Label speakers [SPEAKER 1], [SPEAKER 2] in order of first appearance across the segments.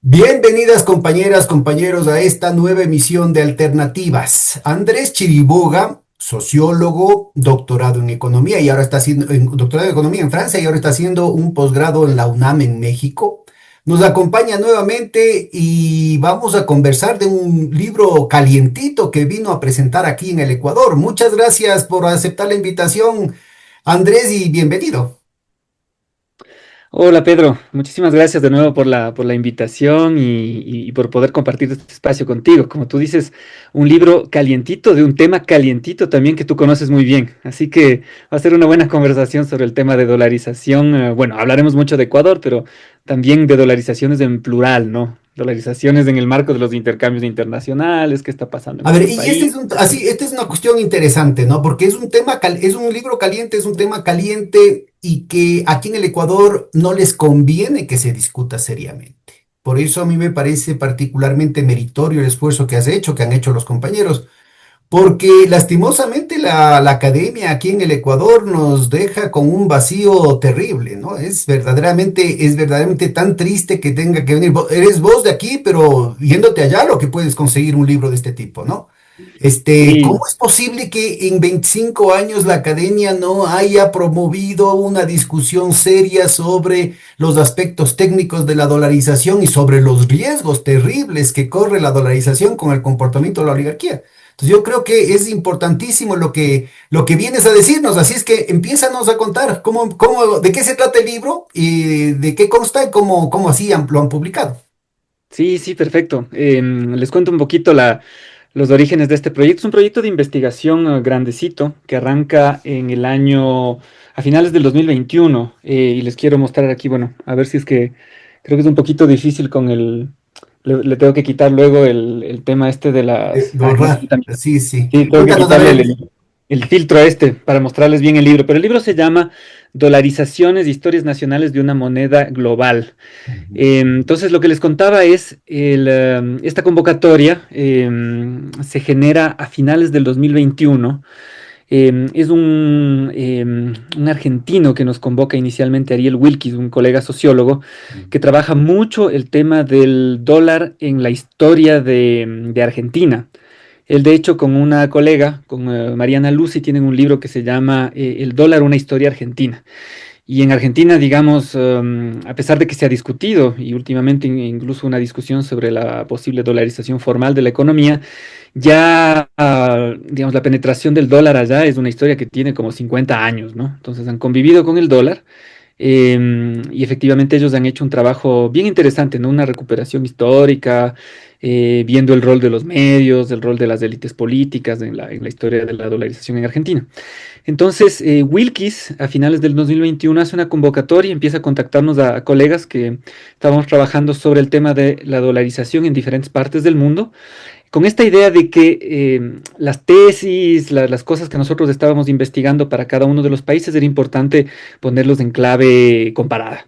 [SPEAKER 1] Bienvenidas compañeras, compañeros a esta nueva emisión de Alternativas. Andrés Chiriboga, sociólogo, doctorado en economía y ahora está haciendo doctorado en economía en Francia y ahora está haciendo un posgrado en la UNAM en México. Nos acompaña nuevamente y vamos a conversar de un libro calientito que vino a presentar aquí en el Ecuador. Muchas gracias por aceptar la invitación, Andrés, y bienvenido.
[SPEAKER 2] Hola Pedro, muchísimas gracias de nuevo por la invitación y por poder compartir este espacio contigo. Como tú dices, un libro calientito de un tema calientito también que tú conoces muy bien. Así que va a ser una buena conversación sobre el tema de dolarización. Bueno, hablaremos mucho de Ecuador, pero también de dolarizaciones en plural, ¿no? Dolarizaciones en el marco de los intercambios internacionales, qué está pasando en
[SPEAKER 1] A ver,
[SPEAKER 2] otros
[SPEAKER 1] y este es
[SPEAKER 2] países.
[SPEAKER 1] esta es una cuestión interesante, ¿no? Porque es un tema, es un libro caliente, es un tema caliente y que aquí en el Ecuador no les conviene que se discuta seriamente. Por eso a mí me parece particularmente meritorio el esfuerzo que has hecho, que han hecho los compañeros, porque lastimosamente la academia aquí en el Ecuador nos deja con un vacío terrible, ¿no? Es verdaderamente tan triste que tenga que venir. Eres vos de aquí, pero yéndote allá lo que puedes conseguir un libro de este tipo, ¿no? ¿Cómo
[SPEAKER 2] Sí,
[SPEAKER 1] es posible que en 25 años la academia no haya promovido una discusión seria sobre los aspectos técnicos de la dolarización y sobre los riesgos terribles que corre la dolarización con el comportamiento de la oligarquía? Entonces yo creo que es importantísimo lo que vienes a decirnos, así es que empiézanos a contar de qué se trata el libro y de qué consta y cómo así lo han publicado.
[SPEAKER 2] sí, sí, perfecto. Les cuento un poquito los orígenes de este proyecto. Es un proyecto de investigación grandecito que arranca a finales del 2021 y les quiero mostrar aquí, bueno, a ver si es que creo que es un poquito difícil le tengo que quitar luego el tema este de no sé si
[SPEAKER 1] Borrar,
[SPEAKER 2] también.
[SPEAKER 1] sí, sí.
[SPEAKER 2] Sí, tengo que
[SPEAKER 1] Cuéntanos, a
[SPEAKER 2] quitarle
[SPEAKER 1] ver.
[SPEAKER 2] el filtro a este para mostrarles bien el libro. Pero el libro se llama Dolarizaciones, Historias Nacionales de una Moneda Global.
[SPEAKER 1] Ujú.
[SPEAKER 2] Entonces, lo que les contaba es, esta convocatoria se genera a finales del 2021. Es un argentino que nos convoca inicialmente, Ariel Wilkis, un colega sociólogo, que trabaja mucho el tema del dólar en la historia de Argentina. Él, de hecho, con una colega, con Mariana Lucy, tienen un libro que se llama El dólar, una historia argentina. Y en Argentina, digamos, a pesar de que se ha discutido y últimamente incluso una discusión sobre la posible dolarización formal de la economía, ya, digamos, la penetración del dólar allá es una historia que tiene como 50 años, ¿no? Entonces han convivido con el dólar y efectivamente ellos han hecho un trabajo bien interesante, ¿no? Una recuperación histórica, viendo el rol de los medios, el rol de las élites políticas en la historia de la dolarización en Argentina. Entonces, Wilkis, a finales del 2021, hace una convocatoria y empieza a contactarnos a colegas que estábamos trabajando sobre el tema de la dolarización en diferentes partes del mundo, con esta idea de que las tesis, las cosas que nosotros estábamos investigando para cada uno de los países, era importante ponerlos en clave comparada.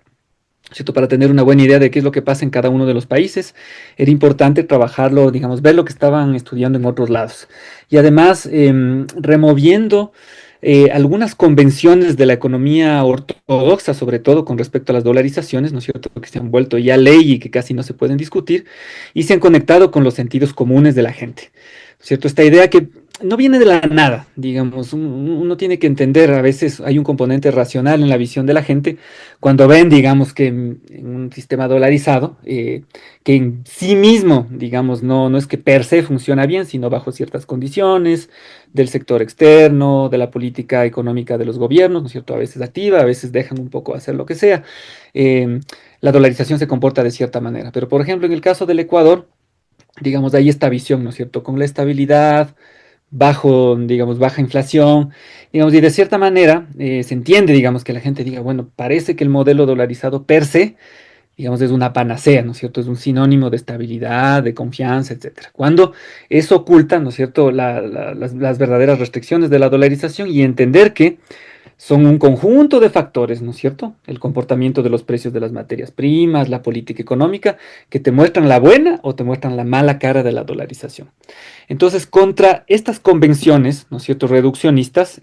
[SPEAKER 2] ¿Cierto? Para tener una buena idea de qué es lo que pasa en cada uno de los países, era importante trabajarlo, digamos, ver lo que estaban estudiando en otros lados. Y además, removiendo algunas convenciones de la economía ortodoxa, sobre todo con respecto a las dolarizaciones, ¿no es cierto?, que se han vuelto ya ley y que casi no se pueden discutir, y se han conectado con los sentidos comunes de la gente. ¿No es cierto? Esta idea que no viene de la nada, digamos, uno tiene que entender, a veces hay un componente racional en la visión de la gente, cuando ven, digamos, que en un sistema dolarizado, que en sí mismo, digamos, no es que per se funciona bien, sino bajo ciertas condiciones del sector externo, de la política económica de los gobiernos, ¿no es cierto? A veces activa, a veces dejan un poco hacer lo que sea. eh, la dolarización se comporta de cierta manera. Pero, por ejemplo, en el caso del Ecuador, digamos, hay esta visión, ¿no es cierto? Con la estabilidad, digamos, baja inflación, digamos, y de cierta manera se entiende, digamos, que la gente diga, bueno, parece que el modelo dolarizado per se, digamos, es una panacea, ¿no es cierto? Es un sinónimo de estabilidad, de confianza, etcétera. Cuando eso oculta, ¿no es cierto?, las verdaderas restricciones de la dolarización y entender que son un conjunto de factores, ¿no es cierto? El comportamiento de los precios de las materias primas, la política económica, que te muestran la buena o te muestran la mala cara de la dolarización. Entonces, contra estas convenciones, ¿no es cierto?, reduccionistas,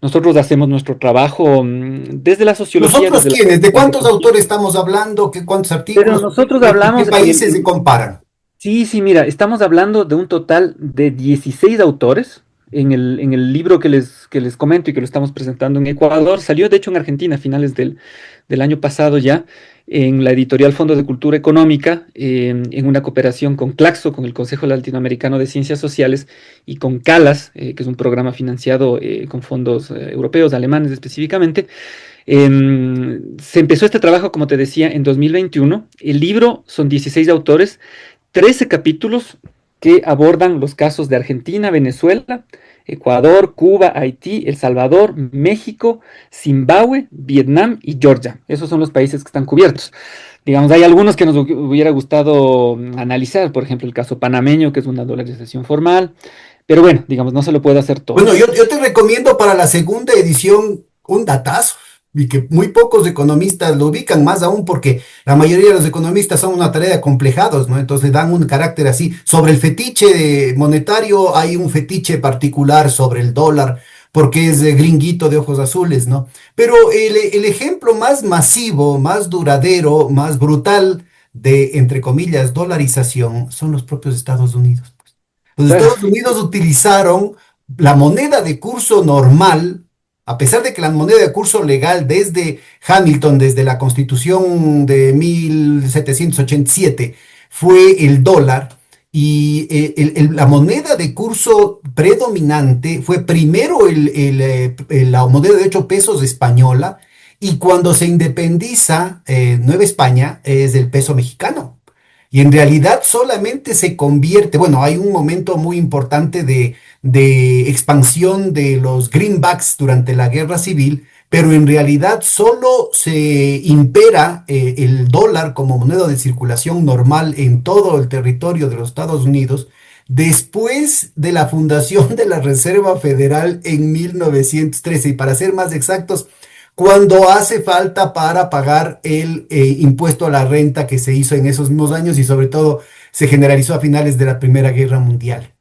[SPEAKER 2] nosotros hacemos nuestro trabajo desde la sociología,
[SPEAKER 1] ¿Nosotros
[SPEAKER 2] desde la
[SPEAKER 1] quiénes? ¿De
[SPEAKER 2] política
[SPEAKER 1] cuántos autores
[SPEAKER 2] económica,
[SPEAKER 1] estamos hablando? ¿Qué, cuántos
[SPEAKER 2] pero
[SPEAKER 1] artículos?
[SPEAKER 2] nosotros
[SPEAKER 1] ¿Qué
[SPEAKER 2] hablamos
[SPEAKER 1] países se comparan?
[SPEAKER 2] sí, sí, mira, estamos hablando de un total de 16 autores. En el libro que les comento y que lo estamos presentando en Ecuador, salió de hecho en Argentina a finales del año pasado ya, en la editorial Fondo de Cultura Económica, en una cooperación con Claxo, con el Consejo Latinoamericano de Ciencias Sociales, y con CALAS, que es un programa financiado con fondos europeos, alemanes específicamente. Se empezó este trabajo, como te decía, en 2021. El libro son 16 autores, 13 capítulos que abordan los casos de Argentina, Venezuela, Ecuador, Cuba, Haití, El Salvador, México, Zimbabue, Vietnam y Georgia. Esos son los países que están cubiertos. Digamos, hay algunos que nos hubiera gustado analizar, por ejemplo, el caso panameño, que es una dolarización formal, pero bueno, digamos, no se lo puede hacer todo.
[SPEAKER 1] Bueno, yo te recomiendo para la segunda edición un datazo y que muy pocos economistas lo ubican, más aún porque la mayoría de los economistas son una tarea de acomplejados, ¿no? Entonces le dan un carácter así. Sobre el fetiche monetario hay un fetiche particular sobre el dólar porque es gringuito de ojos azules, ¿no? Pero el ejemplo más masivo, más duradero, más brutal de, entre comillas, dolarización son los propios Estados Unidos. Los
[SPEAKER 2] Claro,
[SPEAKER 1] Estados Unidos utilizaron la moneda de curso normal, a pesar de que la moneda de curso legal desde Hamilton, desde la Constitución de 1787, fue el dólar, y la moneda de curso predominante fue primero la moneda de 8 pesos española, y cuando se independiza Nueva España es el peso mexicano. Y en realidad solamente se convierte, bueno, hay un momento muy importante de expansión de los greenbacks durante la guerra civil, pero en realidad solo se impera el dólar como moneda de circulación normal en todo el territorio de los Estados Unidos después de la fundación de la Reserva Federal en 1913. Y para ser más exactos, cuando hace falta para pagar el impuesto a la renta que se hizo en esos mismos años y sobre todo se generalizó a finales de la Primera Guerra Mundial.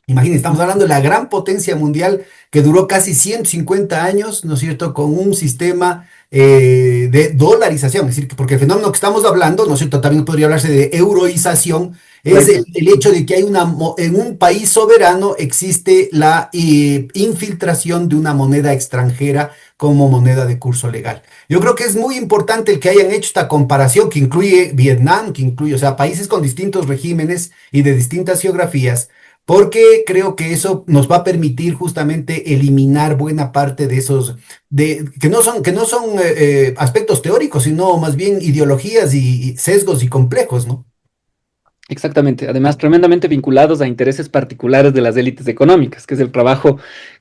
[SPEAKER 1] Imagínense, estamos hablando de la gran potencia mundial que duró casi 150 años, ¿no es cierto?, con un sistema de dolarización, es decir, porque el fenómeno que estamos hablando, ¿no es cierto?, también podría hablarse de euroización, es
[SPEAKER 2] correcto.
[SPEAKER 1] el hecho de que hay en un país soberano existe la infiltración de una moneda extranjera como moneda de curso legal. Yo creo que es muy importante el que hayan hecho esta comparación que incluye Vietnam, que incluye, o sea, países con distintos regímenes y de distintas geografías, porque creo que eso nos va a permitir justamente eliminar buena parte de esos, que no son aspectos teóricos, sino más bien ideologías y sesgos y complejos, ¿no?
[SPEAKER 2] Exactamente, además tremendamente vinculados a intereses particulares de las élites económicas, que es el trabajo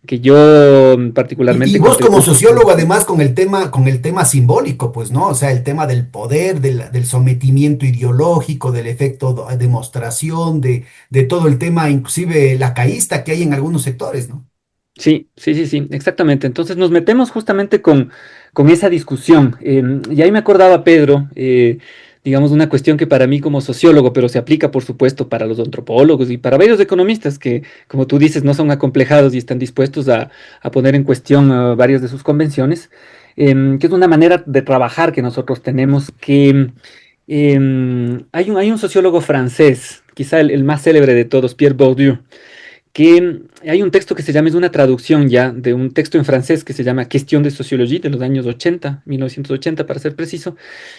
[SPEAKER 2] que yo
[SPEAKER 1] Y
[SPEAKER 2] particularmente
[SPEAKER 1] vos como
[SPEAKER 2] contribuyo.
[SPEAKER 1] sociólogo, además, con el tema simbólico, pues, ¿no? O sea, el tema del poder, del sometimiento ideológico, del efecto demostración, de todo el tema, inclusive lacaísta que hay en algunos sectores, ¿no?
[SPEAKER 2] Sí, sí, sí, sí, exactamente. Entonces nos metemos justamente con esa discusión. Y ahí me acordaba, Pedro, digamos, una cuestión que para mí como sociólogo, pero se aplica, por supuesto, para los antropólogos y para varios economistas que, como tú dices, no son acomplejados y están dispuestos a poner en cuestión varias de sus convenciones, que es una manera de trabajar que nosotros tenemos que... hay un sociólogo francés, quizá el más célebre de todos, Pierre Bourdieu, que hay un texto que se llama, es una traducción ya de un texto en francés que se llama Question de Sociologie de los años 80, 1980 para ser preciso,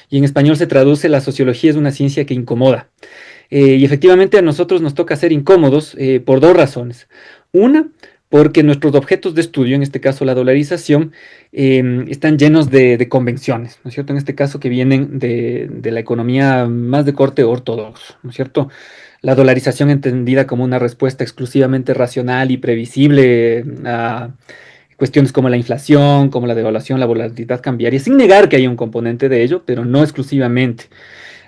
[SPEAKER 2] y en español se traduce La sociología es una ciencia que incomoda. Y efectivamente a nosotros nos toca ser incómodos por dos razones. Una, porque nuestros objetos de estudio, en este caso la dolarización, están llenos de convenciones, ¿no es cierto? En este caso que vienen de la economía más de corte ortodoxo, ¿no es cierto? La dolarización entendida como una respuesta exclusivamente racional y previsible a cuestiones como la inflación, como la devaluación, la volatilidad cambiaria, sin negar que hay un componente de ello, pero no exclusivamente.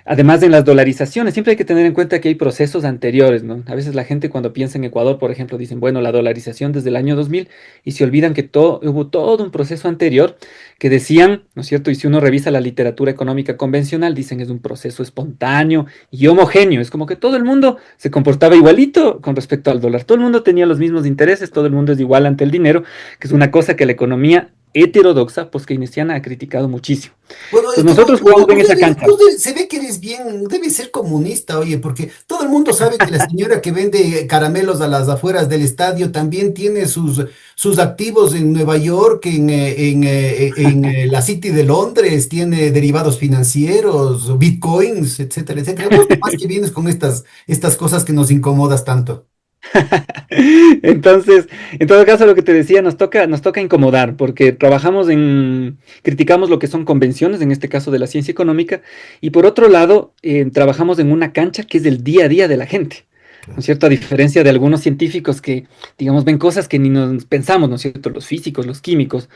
[SPEAKER 2] Además, en las dolarizaciones, siempre hay que tener en cuenta que hay procesos anteriores, ¿no? A veces la gente cuando piensa en Ecuador, por ejemplo, dicen, bueno, la dolarización desde el año 2000 y se olvidan que hubo todo un proceso anterior que decían, ¿no es cierto? Y si uno revisa la literatura económica convencional, dicen es un proceso espontáneo y homogéneo. Es como que todo el mundo se comportaba igualito con respecto al dólar. Todo el mundo tenía los mismos intereses, todo el mundo es igual ante el dinero, que es una cosa que la economía heterodoxa, pues keynesiana, ha criticado muchísimo.
[SPEAKER 1] Bueno,
[SPEAKER 2] Entonces nosotros jugamos en esa cancha.
[SPEAKER 1] se ve que eres bien, debes ser comunista, oye, porque todo el mundo sabe que la señora que vende caramelos a las afueras del estadio también tiene sus activos en Nueva York, la City de Londres, tiene derivados financieros, bitcoins, etcétera, etcétera. Vos más que vienes con estas cosas que nos incomodas tanto.
[SPEAKER 2] Entonces, en todo caso, lo que te decía, nos toca incomodar, porque criticamos lo que son convenciones, en este caso de la ciencia económica, y por otro lado, trabajamos en una cancha que es el día a día de la gente, ¿no es
[SPEAKER 1] Claro.
[SPEAKER 2] cierto? A diferencia de algunos científicos que, digamos, ven cosas que ni nos pensamos, ¿no es cierto? Los físicos, los químicos,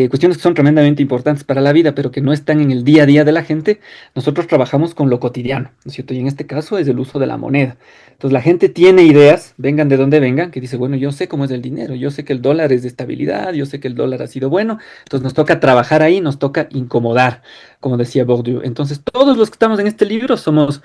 [SPEAKER 2] cuestiones que son tremendamente importantes para la vida, pero que no están en el día a día de la gente, nosotros trabajamos con lo cotidiano, ¿no es cierto? Y en este caso es el uso de la moneda. Entonces la gente tiene ideas, vengan de donde vengan, que dice, bueno, yo sé cómo es el dinero, yo sé que el dólar es de estabilidad, yo sé que el dólar ha sido bueno, entonces nos toca trabajar ahí, nos toca incomodar, como decía Bourdieu. Entonces todos los que estamos en este libro somos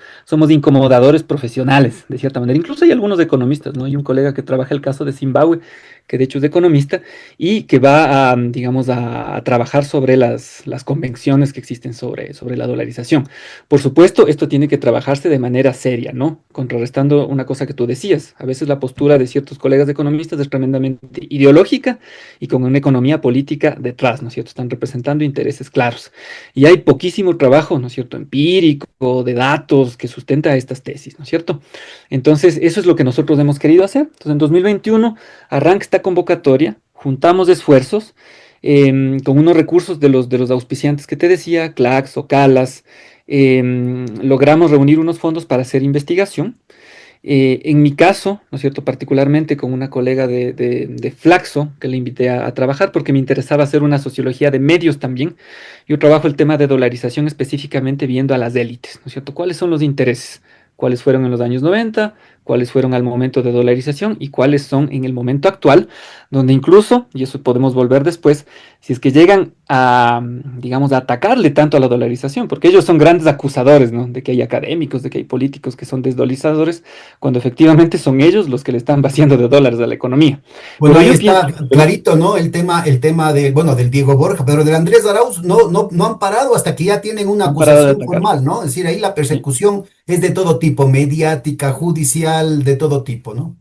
[SPEAKER 2] incomodadores profesionales, de cierta manera. Incluso hay algunos economistas, ¿no? Hay un colega que trabaja el caso de Zimbabue, que de hecho es economista, y que va a, digamos, a trabajar sobre las convenciones que existen sobre la dolarización. Por supuesto, esto tiene que trabajarse de manera seria, ¿no? Contrarrestando una cosa que tú decías. A veces la postura de ciertos colegas economistas es tremendamente ideológica y con una economía política detrás, ¿no es cierto? Están representando intereses claros. Y hay poquísimo trabajo, ¿no es cierto?, empírico, de datos que sustenta estas tesis, ¿no es cierto? Entonces, eso es lo que nosotros hemos querido hacer. Entonces, en 2021 arranca esta convocatoria, juntamos esfuerzos con unos recursos de los auspiciantes que te decía, Clax o Calas, logramos reunir unos fondos para hacer investigación. En mi caso, ¿no es cierto?, particularmente con una colega de Flaxo, que le invité a trabajar porque me interesaba hacer una sociología de medios también. Yo trabajo el tema de dolarización específicamente viendo a las élites, ¿no es cierto? ¿Cuáles son los intereses? ¿Cuáles fueron en los años 90? ¿Cuáles fueron al momento de dolarización? ¿Y cuáles son en el momento actual? Donde incluso, y eso podemos volver después, si es que llegan a, digamos, a atacarle tanto a la dolarización, porque ellos son grandes acusadores, ¿no? De que hay académicos, de que hay políticos que son desdolarizadores, cuando efectivamente son ellos los que le están vaciando de dólares a la economía.
[SPEAKER 1] Bueno,
[SPEAKER 2] Pero
[SPEAKER 1] ahí
[SPEAKER 2] yo pienso,
[SPEAKER 1] está clarito, ¿no? El tema de, bueno, del Diego Borja, pero del Andrés Arauz no han parado hasta que ya tienen una
[SPEAKER 2] han parado de
[SPEAKER 1] acusación
[SPEAKER 2] atacar.
[SPEAKER 1] formal, ¿no? Es decir, ahí la
[SPEAKER 2] Sí,
[SPEAKER 1] persecución es de todo tipo, mediática, judicial, de todo tipo, ¿no?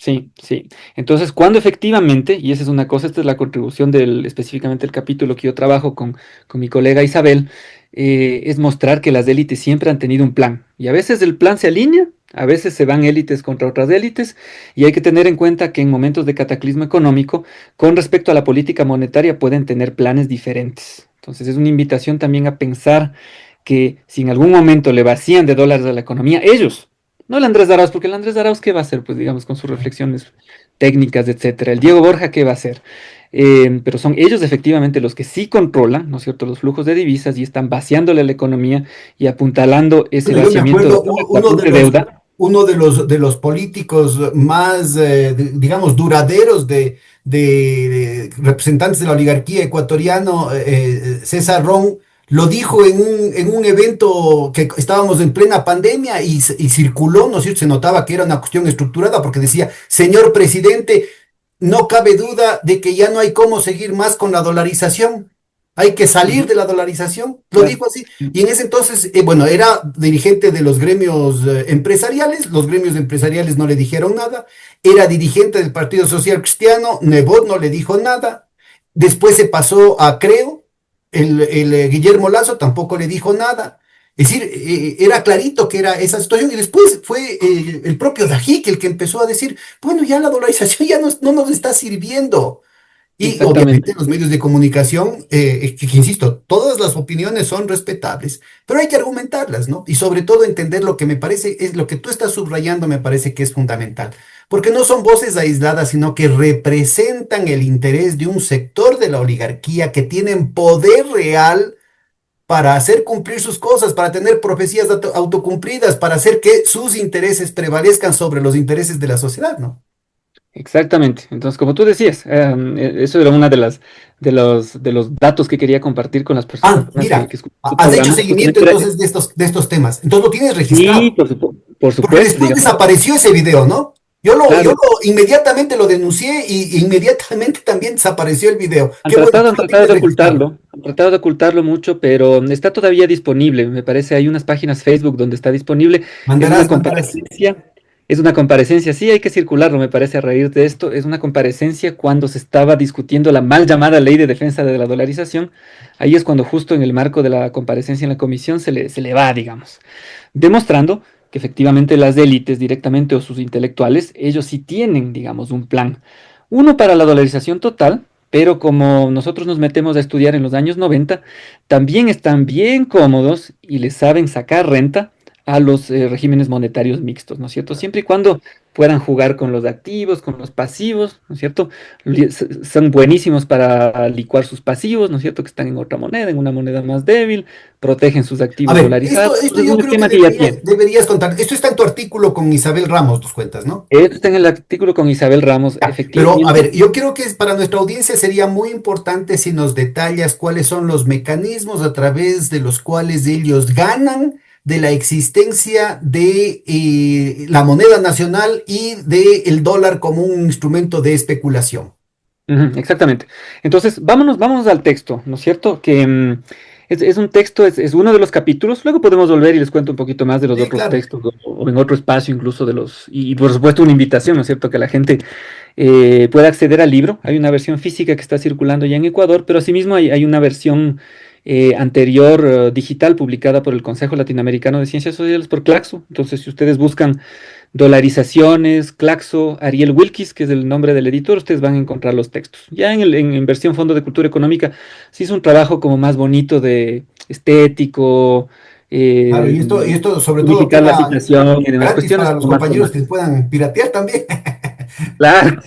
[SPEAKER 2] sí, sí. Entonces, cuando efectivamente, y esa es una cosa, esta es la contribución específicamente del capítulo que yo trabajo con mi colega Isabel, es mostrar que las élites siempre han tenido un plan. Y a veces el plan se alinea, a veces se van élites contra otras élites, y hay que tener en cuenta que en momentos de cataclismo económico, con respecto a la política monetaria, pueden tener planes diferentes. Entonces, es una invitación también a pensar que si en algún momento le vacían de dólares a la economía, ellos, no el Andrés Arauz, porque el Andrés Arauz, ¿qué va a hacer? Pues digamos, con sus reflexiones técnicas, etcétera. El Diego Borja, ¿qué va a hacer? Pero son ellos efectivamente los que sí controlan, ¿no es cierto?, los flujos de divisas y están vaciándole la economía y apuntalando ese
[SPEAKER 1] Bueno, yo me
[SPEAKER 2] vaciamiento de
[SPEAKER 1] acuerdo,
[SPEAKER 2] dólares a punta de deuda.
[SPEAKER 1] uno de los políticos más, digamos, duraderos de representantes de la oligarquía ecuatoriano, César Ron, lo dijo en un evento que estábamos en plena pandemia y circuló, ¿no es cierto? Se notaba que era una cuestión estructurada porque decía, señor presidente, no cabe duda de que ya no hay cómo seguir más con la dolarización. Hay que salir
[SPEAKER 2] Ujú,
[SPEAKER 1] de la dolarización. Lo
[SPEAKER 2] claro.
[SPEAKER 1] dijo así. Y en ese entonces, bueno, era dirigente de los gremios empresariales, los gremios empresariales no le dijeron nada, era dirigente del Partido Social Cristiano, Nebot no le dijo nada, después se pasó a Creo, Guillermo Lazo tampoco le dijo nada. Es decir, era clarito que era esa situación y después fue el propio Dajic el que empezó a decir, bueno, ya la dolarización ya no nos está sirviendo. Y obviamente
[SPEAKER 2] Exactamente.
[SPEAKER 1] los medios de comunicación, que insisto, todas las opiniones son respetables, pero hay que argumentarlas, ¿no? Y sobre todo entender lo que me parece, es lo que tú estás subrayando, me parece que es fundamental, porque no son voces aisladas, sino que representan el interés de un sector de la oligarquía que tienen poder real para hacer cumplir sus cosas, para tener profecías autocumplidas, para hacer que sus intereses prevalezcan sobre los intereses de la sociedad, ¿no?
[SPEAKER 2] Exactamente. Entonces, como tú decías, eso era una de los datos que quería compartir con las personas
[SPEAKER 1] Ah,
[SPEAKER 2] que
[SPEAKER 1] mira,
[SPEAKER 2] escuchan tu
[SPEAKER 1] has hecho
[SPEAKER 2] programa.
[SPEAKER 1] seguimiento
[SPEAKER 2] Justamente era,
[SPEAKER 1] entonces de estos temas. Entonces lo tienes
[SPEAKER 2] sí,
[SPEAKER 1] registrado.
[SPEAKER 2] por
[SPEAKER 1] Porque
[SPEAKER 2] supuesto,
[SPEAKER 1] después
[SPEAKER 2] digamos.
[SPEAKER 1] desapareció ese video, ¿no? Yo
[SPEAKER 2] Claro,
[SPEAKER 1] inmediatamente lo denuncié y inmediatamente también desapareció el video.
[SPEAKER 2] han
[SPEAKER 1] Qué bueno
[SPEAKER 2] tratado,
[SPEAKER 1] que
[SPEAKER 2] han
[SPEAKER 1] lo
[SPEAKER 2] tratado
[SPEAKER 1] tienes
[SPEAKER 2] de
[SPEAKER 1] registrado.
[SPEAKER 2] ocultarlo, han tratado de ocultarlo mucho, pero está todavía disponible. Me parece, hay unas páginas Facebook donde está disponible. Es una
[SPEAKER 1] Mandarás.
[SPEAKER 2] comparecencia, es una comparecencia, sí, hay que circularlo, me parece, a raíz de esto. Es una comparecencia cuando se estaba discutiendo la mal llamada Ley de Defensa de la Dolarización. Ahí es cuando justo en el marco de la comparecencia en la comisión se le va, digamos, demostrando que efectivamente las élites directamente o sus intelectuales, ellos sí tienen, digamos, un plan. Uno para la dolarización total, pero como nosotros nos metemos a estudiar en los años 90, también están bien cómodos y les saben sacar renta a los regímenes monetarios mixtos, ¿no es cierto? Siempre y cuando puedan jugar con los activos, con los pasivos, ¿no es cierto? Son buenísimos para licuar sus pasivos, ¿no es cierto? Que están en otra moneda, en una moneda más débil, protegen sus
[SPEAKER 1] A
[SPEAKER 2] activos
[SPEAKER 1] ver,
[SPEAKER 2] dolarizados.
[SPEAKER 1] esto
[SPEAKER 2] Entonces, es
[SPEAKER 1] yo
[SPEAKER 2] un
[SPEAKER 1] creo que
[SPEAKER 2] esquema que ya tiene.
[SPEAKER 1] deberías contar. Esto está en tu artículo con Isabel Ramos, nos cuentas, ¿no?
[SPEAKER 2] Esto está en el artículo con Isabel Ramos,
[SPEAKER 1] Ya, pero a
[SPEAKER 2] efectivamente.
[SPEAKER 1] ver, yo creo que para nuestra audiencia sería muy importante si nos detallas cuáles son los mecanismos a través de los cuales ellos ganan de la existencia de la moneda nacional y del dólar como un instrumento de especulación.
[SPEAKER 2] Ujú, exactamente. Entonces, vámonos al texto, ¿no es cierto? Que es un texto, es uno de los capítulos. Luego podemos volver y les cuento un poquito más de los
[SPEAKER 1] Sí,
[SPEAKER 2] otros
[SPEAKER 1] claro.
[SPEAKER 2] textos o en otro espacio incluso de los... Y por supuesto una invitación, ¿no es cierto? Que la gente pueda acceder al libro. Hay una versión física que está circulando ya en Ecuador, pero asimismo hay una versión anterior digital publicada por el Consejo Latinoamericano de Ciencias Sociales por Claxo. Entonces, si ustedes buscan dolarizaciones, Claxo, Ariel Wilkis, que es el nombre del editor, ustedes van a encontrar los textos. Ya en versión Fondo de Cultura Económica, sí es un trabajo como más bonito de estético,
[SPEAKER 1] Claro,
[SPEAKER 2] eh,
[SPEAKER 1] y esto sobre todo
[SPEAKER 2] unificar la
[SPEAKER 1] queda
[SPEAKER 2] citación y demás
[SPEAKER 1] gratis
[SPEAKER 2] cuestiones
[SPEAKER 1] para los
[SPEAKER 2] como más
[SPEAKER 1] compañeros que
[SPEAKER 2] formales.
[SPEAKER 1] puedan piratear también.
[SPEAKER 2] Claro,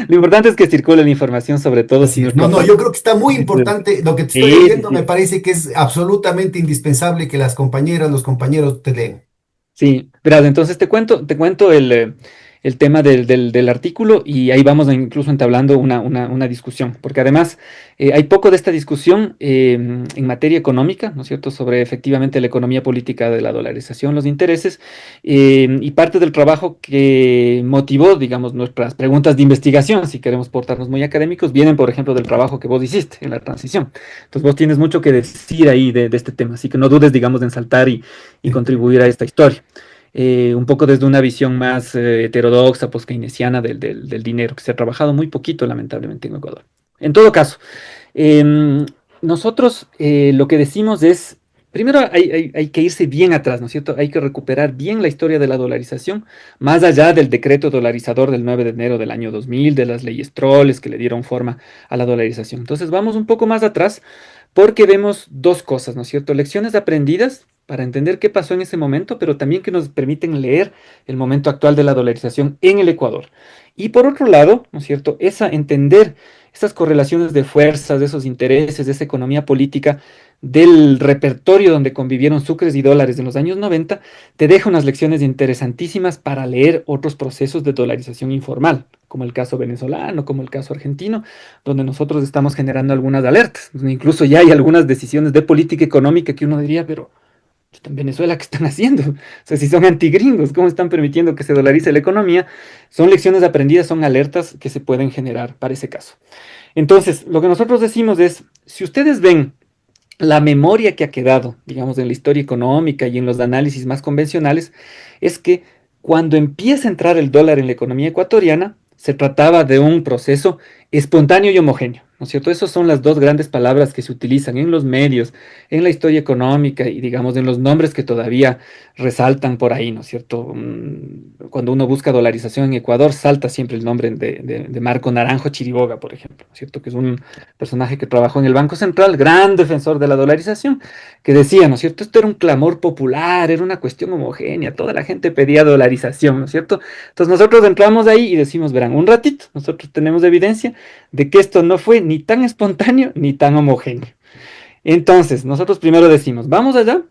[SPEAKER 2] lo importante es que circule la información, sobre todo si
[SPEAKER 1] Así es.
[SPEAKER 2] nuestro
[SPEAKER 1] No, no,
[SPEAKER 2] afán
[SPEAKER 1] yo creo que está muy
[SPEAKER 2] es...
[SPEAKER 1] importante. Lo que te estoy
[SPEAKER 2] Sí, sí,
[SPEAKER 1] leyendo me
[SPEAKER 2] sí.
[SPEAKER 1] parece que es absolutamente indispensable que las compañeras, los compañeros te lean.
[SPEAKER 2] Sí, verás, entonces te cuento el tema del artículo y ahí vamos incluso entablando una discusión, porque además hay poco de esta discusión en materia económica, ¿no es cierto?, sobre efectivamente la economía política de la dolarización, los intereses, y parte del trabajo que motivó, digamos, nuestras preguntas de investigación, si queremos portarnos muy académicos, vienen, por ejemplo, del trabajo que vos hiciste en la transición. Entonces vos tienes mucho que decir ahí de este tema, así que no dudes, digamos, en saltar y
[SPEAKER 1] Sí.
[SPEAKER 2] contribuir a esta historia. Un poco desde una visión más heterodoxa, post-keynesiana del dinero, que se ha trabajado muy poquito, lamentablemente, en Ecuador. En todo caso, em, nosotros lo que decimos es, primero hay que irse bien atrás, ¿no es cierto? Hay que recuperar bien la historia de la dolarización, más allá del decreto dolarizador del 9 de enero del año 2000, de las leyes Troles que le dieron forma a la dolarización. Entonces vamos un poco más atrás porque vemos dos cosas, ¿no es cierto? Lecciones aprendidas para entender qué pasó en ese momento, pero también que nos permiten leer el momento actual de la dolarización en el Ecuador. Y por otro lado, ¿no es cierto? Entender esas correlaciones de fuerzas, de esos intereses, de esa economía política, del repertorio donde convivieron sucres y dólares en los años 90, te deja unas lecciones interesantísimas para leer otros procesos de dolarización informal, como el caso venezolano, como el caso argentino, donde nosotros estamos generando algunas alertas. Incluso ya hay algunas decisiones de política económica que uno diría, pero en Venezuela, ¿qué están haciendo? O sea, si son antigringos, ¿cómo están permitiendo que se dolarice la economía? Son lecciones aprendidas, son alertas que se pueden generar para ese caso. Entonces, lo que nosotros decimos es, si ustedes ven la memoria que ha quedado, digamos, en la historia económica y en los análisis más convencionales, es que cuando empieza a entrar el dólar en la economía ecuatoriana, se trataba de un proceso espontáneo y homogéneo, ¿no es cierto? Esas son las dos grandes palabras que se utilizan en los medios, en la historia económica y, digamos, en los nombres que todavía resaltan por ahí, ¿no es cierto? Cuando uno busca dolarización en Ecuador, salta siempre el nombre de Marco Naranjo Chiriboga, por ejemplo, ¿no es cierto? Que es un personaje que trabajó en el Banco Central, gran defensor de la dolarización, que decía, ¿no es cierto? Esto era un clamor popular, era una cuestión homogénea, toda la gente pedía dolarización, ¿no es cierto? Entonces nosotros entramos ahí y decimos, verán, un ratito, nosotros tenemos evidencia de que esto no fue ni tan espontáneo ni tan homogéneo. Entonces, nosotros primero decimos, vamos allá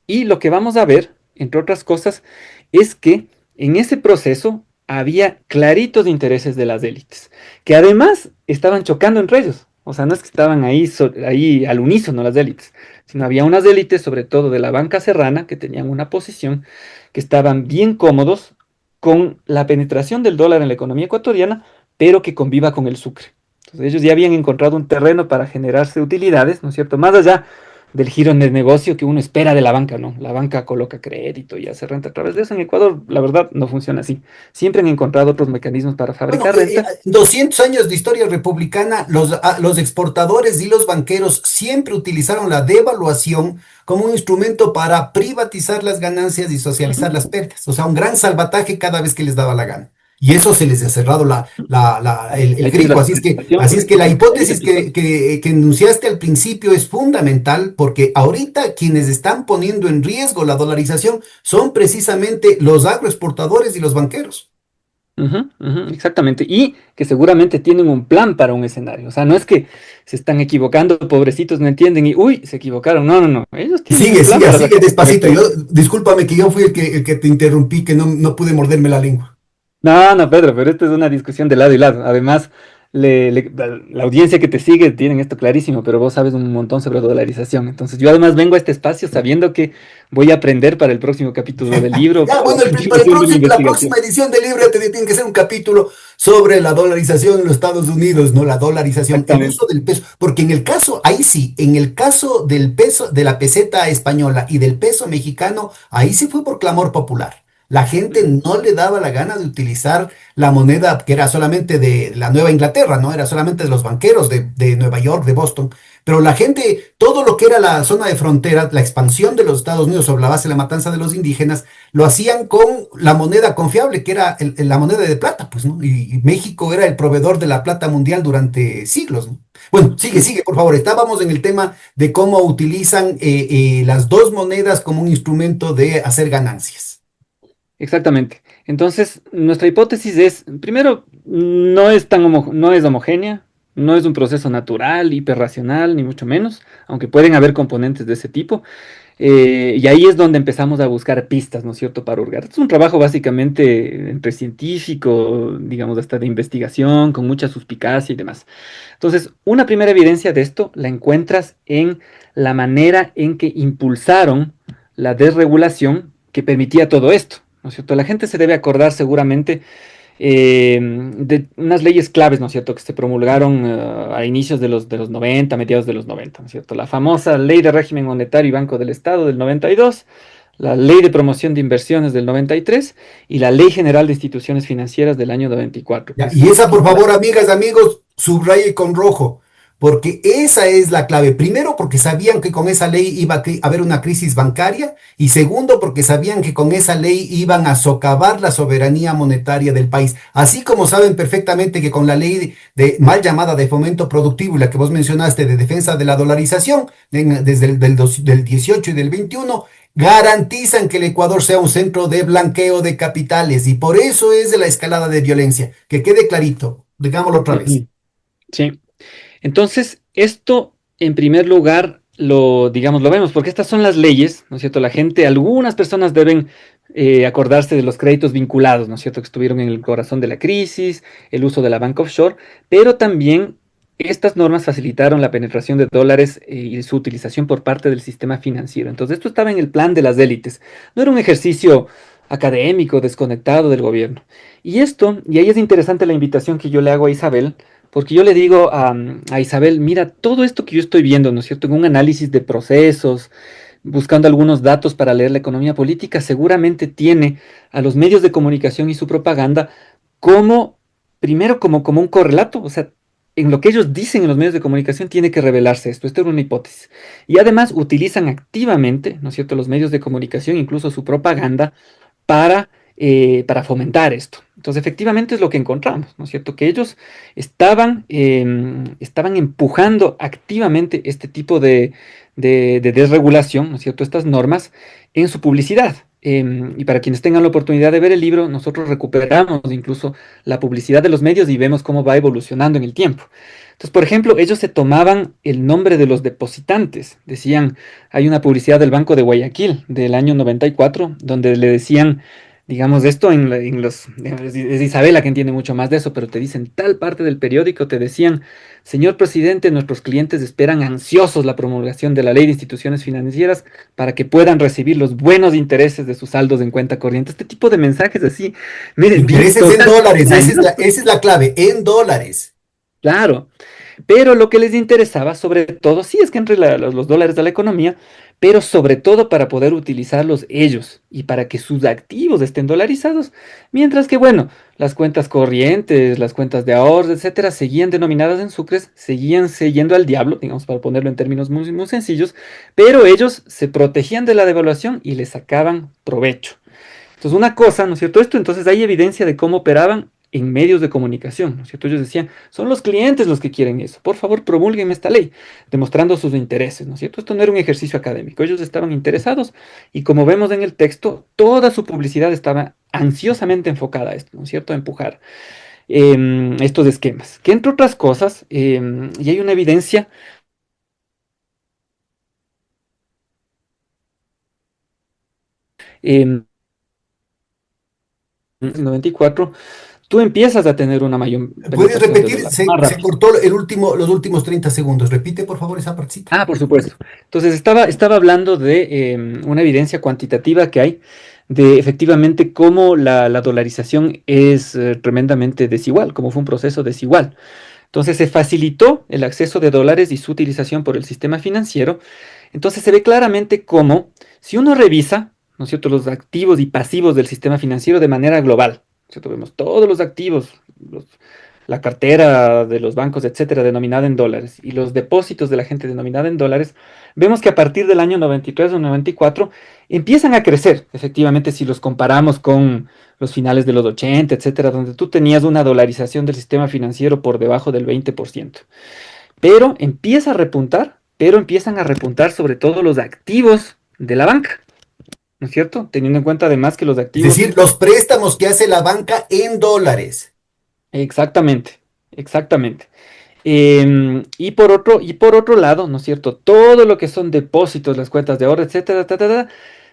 [SPEAKER 2] y lo que vamos a ver, entre otras cosas, es que en ese proceso había claritos intereses de las élites, que además estaban chocando entre ellos. O sea, no es que estaban ahí, ahí al unísono las élites, sino había unas élites, sobre todo de la banca serrana, que tenían una posición, que estaban bien cómodos con la penetración del dólar en la economía ecuatoriana, pero que conviva con el sucre. Entonces ellos ya habían encontrado un terreno para generarse utilidades, ¿no es cierto? Más allá del giro en el negocio que uno espera de la banca, ¿no? La banca coloca crédito y hace renta a través de eso. En Ecuador, la verdad, no funciona así. Siempre han encontrado otros mecanismos para
[SPEAKER 1] Bueno,
[SPEAKER 2] fabricar renta.
[SPEAKER 1] 200 años de historia republicana, los exportadores y los banqueros siempre utilizaron la devaluación como un instrumento para privatizar las ganancias y
[SPEAKER 2] Ujú.
[SPEAKER 1] socializar las pérdidas. O sea, un gran salvataje cada vez que les daba la gana. Y eso se les ha cerrado el
[SPEAKER 2] Ahí tienes
[SPEAKER 1] grifo.
[SPEAKER 2] la documentación,
[SPEAKER 1] Así es
[SPEAKER 2] pues,
[SPEAKER 1] que la
[SPEAKER 2] ahí se
[SPEAKER 1] hipótesis
[SPEAKER 2] aplicó.
[SPEAKER 1] que enunciaste al principio es fundamental porque ahorita quienes están poniendo en riesgo la dolarización son precisamente los agroexportadores y los banqueros.
[SPEAKER 2] Ujú, ujú, exactamente. Y que seguramente tienen un plan para un escenario. O sea, no es que se están equivocando, pobrecitos, no entienden y, uy, se equivocaron. No, no, no. Ellos tienen un
[SPEAKER 1] Sigue,
[SPEAKER 2] plan
[SPEAKER 1] sigue,
[SPEAKER 2] para
[SPEAKER 1] sigue
[SPEAKER 2] sacar la
[SPEAKER 1] despacito.
[SPEAKER 2] carretera.
[SPEAKER 1] Discúlpame que yo fui el que te interrumpí, que no pude morderme la lengua.
[SPEAKER 2] No, no, Pedro, pero esto es una discusión de lado y lado. Además, la audiencia que te sigue tienen esto clarísimo, pero vos sabes un montón sobre dolarización. Entonces, yo además vengo a este espacio sabiendo que voy a aprender para el próximo capítulo del libro,
[SPEAKER 1] Ya,
[SPEAKER 2] para la
[SPEAKER 1] bueno, para
[SPEAKER 2] continuación de la
[SPEAKER 1] la próxima
[SPEAKER 2] investigación.
[SPEAKER 1] edición del libro tiene que ser un capítulo sobre la dolarización en los Estados Unidos, ¿no? La dolarización, el uso
[SPEAKER 2] Exactamente.
[SPEAKER 1] del peso, porque en el caso, ahí sí, en el caso del peso, de la peseta española y del peso mexicano, ahí sí fue por clamor popular. La gente no le daba la gana de utilizar la moneda que era solamente de la Nueva Inglaterra, ¿no? Era solamente de los banqueros de Nueva York, de Boston. Pero la gente, todo lo que era la zona de frontera, la expansión de los Estados Unidos sobre la base de la matanza de los indígenas, lo hacían con la moneda confiable, que era la moneda de plata, pues, ¿no? Y México era el proveedor de la plata mundial durante siglos, ¿no? Bueno, sigue, por favor. Estábamos en el tema de cómo utilizan las dos monedas como un instrumento de hacer ganancias.
[SPEAKER 2] Exactamente. Entonces, nuestra hipótesis es, primero, no es homogénea, no es un proceso natural, hiperracional, ni mucho menos, aunque pueden haber componentes de ese tipo. Y ahí es donde empezamos a buscar pistas, ¿no es cierto?, para hurgar. Es un trabajo básicamente entre científico, digamos, hasta de investigación, con mucha suspicacia y demás. Entonces, una primera evidencia de esto la encuentras en la manera en que impulsaron la desregulación que permitía todo esto, ¿no es cierto? La gente se debe acordar seguramente de unas leyes claves, ¿no es cierto?, que se promulgaron a inicios de los 90, mediados de los 90, ¿no es cierto? La famosa Ley de Régimen Monetario y Banco del Estado del 92, la Ley de Promoción de Inversiones del 93 y la Ley General de Instituciones Financieras del año 94,
[SPEAKER 1] Ya,
[SPEAKER 2] que
[SPEAKER 1] y
[SPEAKER 2] son
[SPEAKER 1] esa, por favor,
[SPEAKER 2] claves.
[SPEAKER 1] amigas, amigos, subraye con rojo, porque esa es la clave. Primero, porque sabían que con esa ley iba a haber una crisis bancaria, y segundo, porque sabían que con esa ley iban a socavar la soberanía monetaria del país. Así como saben perfectamente que con la ley mal llamada de fomento productivo, y la que vos mencionaste de defensa de la dolarización, desde del 18 y del 21, garantizan que el Ecuador sea un centro de blanqueo de capitales y por eso es de la escalada de violencia. Que quede clarito, digámoslo otra vez.
[SPEAKER 2] Ujú. Sí. Entonces, esto en primer lugar lo, digamos, lo vemos, porque estas son las leyes, ¿no es cierto? La gente, algunas personas deben acordarse de los créditos vinculados, ¿no es cierto? Que estuvieron en el corazón de la crisis, el uso de la banca offshore, pero también estas normas facilitaron la penetración de dólares y su utilización por parte del sistema financiero. Entonces, esto estaba en el plan de las élites. No era un ejercicio académico, desconectado del gobierno. Y esto, y ahí es interesante la invitación que yo le hago a Isabel, porque yo le digo a Isabel, mira, todo esto que yo estoy viendo, ¿no es cierto? En un análisis de procesos, buscando algunos datos para leer la economía política, seguramente tiene a los medios de comunicación y su propaganda como, primero, como un correlato, o sea, en lo que ellos dicen en los medios de comunicación tiene que revelarse esto, esto es una hipótesis. Y además utilizan activamente, ¿no es cierto?, los medios de comunicación, incluso su propaganda, para fomentar esto. Entonces, efectivamente es lo que encontramos, ¿no es cierto? Que ellos estaban empujando activamente este tipo de desregulación, ¿no es cierto? Estas normas en su publicidad. y para quienes tengan la oportunidad de ver el libro, nosotros recuperamos incluso la publicidad de los medios y vemos cómo va evolucionando en el tiempo. Entonces, por ejemplo, ellos se tomaban el nombre de los depositantes. Decían, hay una publicidad del Banco de Guayaquil del año 94, donde le decían, digamos, esto en los, es Isabela que entiende mucho más de eso, pero te dicen tal parte del periódico, te decían, señor presidente, nuestros clientes esperan ansiosos la promulgación de la ley de instituciones financieras para que puedan recibir los buenos intereses de sus saldos en cuenta corriente. Este tipo de mensajes así, miren, bien
[SPEAKER 1] Intereses en
[SPEAKER 2] totalmente
[SPEAKER 1] dólares,
[SPEAKER 2] engañosos.
[SPEAKER 1] esa es la clave, en dólares.
[SPEAKER 2] Claro, pero lo que les interesaba sobre todo, sí es que entre los dólares de la economía, pero sobre todo para poder utilizarlos ellos y para que sus activos estén dolarizados, mientras que, bueno, las cuentas corrientes, las cuentas de ahorros, etcétera, seguían denominadas en sucres, seguían yendo al diablo, digamos, para ponerlo en términos muy, muy sencillos, pero ellos se protegían de la devaluación y le sacaban provecho. Entonces, una cosa, ¿no es cierto? Esto, entonces hay evidencia de cómo operaban en medios de comunicación, ¿no es cierto? Ellos decían, son los clientes los que quieren eso, por favor, promulguen esta ley, demostrando sus intereses, ¿no es cierto? Esto no era un ejercicio académico, ellos estaban interesados y como vemos en el texto, toda su publicidad estaba ansiosamente enfocada a esto, ¿no es cierto? A empujar estos esquemas, que entre otras cosas, y hay una evidencia, en 94, tú empiezas a tener una mayor
[SPEAKER 1] ¿Puedes
[SPEAKER 2] penetración de
[SPEAKER 1] repetir?
[SPEAKER 2] dólares, más
[SPEAKER 1] Se
[SPEAKER 2] rápido.
[SPEAKER 1] cortó los últimos 30 segundos. Repite, por favor, esa partecita.
[SPEAKER 2] Ah, por supuesto. Entonces estaba hablando de una evidencia cuantitativa que hay de efectivamente cómo la dolarización es tremendamente desigual, cómo fue un proceso desigual. Entonces se facilitó el acceso de dólares y su utilización por el sistema financiero. Entonces se ve claramente cómo, si uno revisa, ¿no es cierto?, los activos y pasivos del sistema financiero de manera global, ¿no es cierto? Vemos todos los activos, los- la cartera de los bancos, etcétera, denominada en dólares, y los depósitos de la gente denominada en dólares, vemos que a partir del año 93 o 94 empiezan a crecer, efectivamente, si los comparamos con los finales de los 80, etcétera, donde tú tenías una dolarización del sistema financiero por debajo del 20%. Pero empieza a repuntar, pero empiezan a repuntar sobre todo los activos de la banca, ¿no es cierto? Teniendo en cuenta además que los
[SPEAKER 1] Es
[SPEAKER 2] activos.
[SPEAKER 1] decir, los préstamos que hace la banca en dólares.
[SPEAKER 2] Exactamente, exactamente. Y por otro lado, ¿no es cierto? Todo lo que son depósitos, las cuentas de ahorro, etcétera,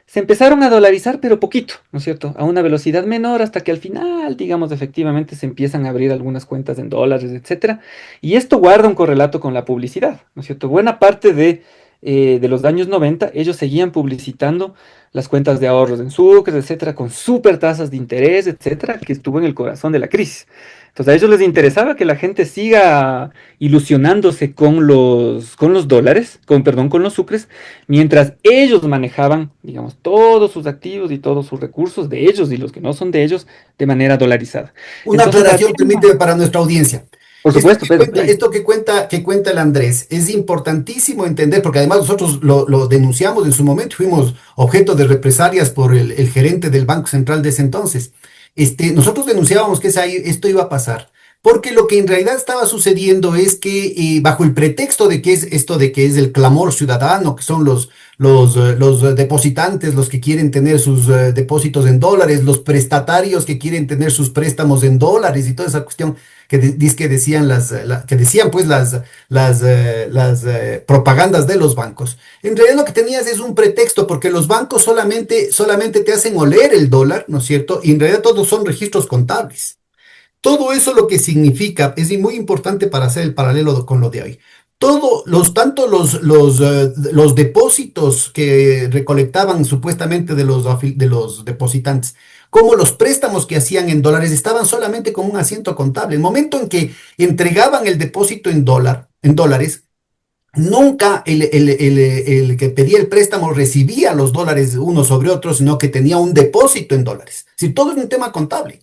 [SPEAKER 2] se empezaron a dolarizar, pero poquito, ¿no es cierto? A una velocidad menor hasta que al final, digamos, efectivamente se empiezan a abrir algunas cuentas en dólares, etcétera. Y esto guarda un correlato con la publicidad, ¿no es cierto? Buena parte de los años 90, ellos seguían publicitando las cuentas de ahorros en sucres, etcétera, con súper tasas de interés, etcétera, que estuvo en el corazón de la crisis. Entonces a ellos les interesaba que la gente siga ilusionándose con los dólares, perdón, con los sucres, mientras ellos manejaban, digamos, todos sus activos y todos sus recursos de ellos y los que no son de ellos de manera dolarizada.
[SPEAKER 1] Una
[SPEAKER 2] Entonces
[SPEAKER 1] aclaración,
[SPEAKER 2] había
[SPEAKER 1] permíteme para nuestra audiencia.
[SPEAKER 2] por supuesto, Pedro, sí.
[SPEAKER 1] Esto que cuenta el Andrés es importantísimo entender, porque además nosotros lo denunciamos en su momento, fuimos objeto de represalias por el gerente del Banco Central de ese entonces. Nosotros denunciábamos que esto iba a pasar, porque lo que en realidad estaba sucediendo es que bajo el pretexto de que es esto de que es el clamor ciudadano, que son los depositantes, los que quieren tener sus depósitos en dólares, los prestatarios que quieren tener sus préstamos en dólares y toda esa cuestión que decían que decían pues las propagandas de los bancos. En realidad lo que tenías es un pretexto porque los bancos solamente te hacen oler el dólar, ¿no es cierto? Y en realidad todos son registros contables. Todo eso lo que significa es muy importante para hacer el paralelo con lo de hoy. Tanto los depósitos que recolectaban supuestamente de los depositantes, como los préstamos que hacían en dólares, estaban solamente con un asiento contable. El momento en que entregaban el depósito en dólares, nunca el que pedía el préstamo recibía los dólares unos sobre otros, sino que tenía un depósito en dólares. Si todo es un tema contable.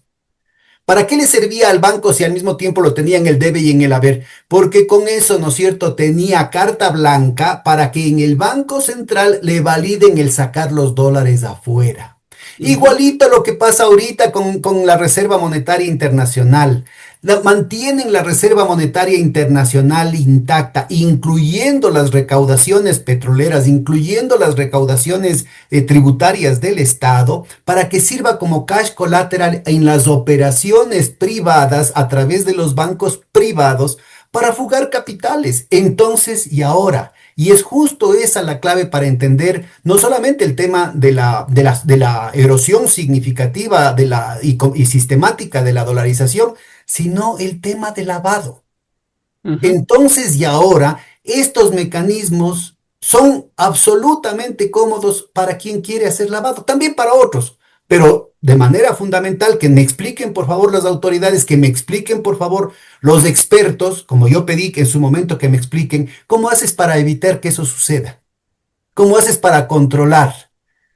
[SPEAKER 1] ¿Para qué le servía al banco si al mismo tiempo lo tenía en el debe y en el haber? Porque con eso, ¿no es cierto?, tenía carta blanca para que en el Banco Central le validen el sacar los dólares afuera.
[SPEAKER 2] Ujú.
[SPEAKER 1] Igualito lo que pasa ahorita con la Reserva Monetaria Internacional. mantienen la Reserva Monetaria Internacional intacta, incluyendo las recaudaciones petroleras, incluyendo las recaudaciones tributarias del Estado, para que sirva como cash collateral en las operaciones privadas a través de los bancos privados para fugar capitales. Entonces y ahora. Y es justo esa la clave para entender no solamente el tema de la erosión significativa y sistemática de la dolarización, sino el tema del lavado.
[SPEAKER 2] Ujú,
[SPEAKER 1] Entonces y ahora, estos mecanismos son absolutamente cómodos para quien quiere hacer lavado, también para otros, pero de manera fundamental que me expliquen por favor las autoridades, que me expliquen por favor los expertos, como yo pedí que en su momento que me expliquen cómo haces para evitar que eso suceda, cómo haces para controlar,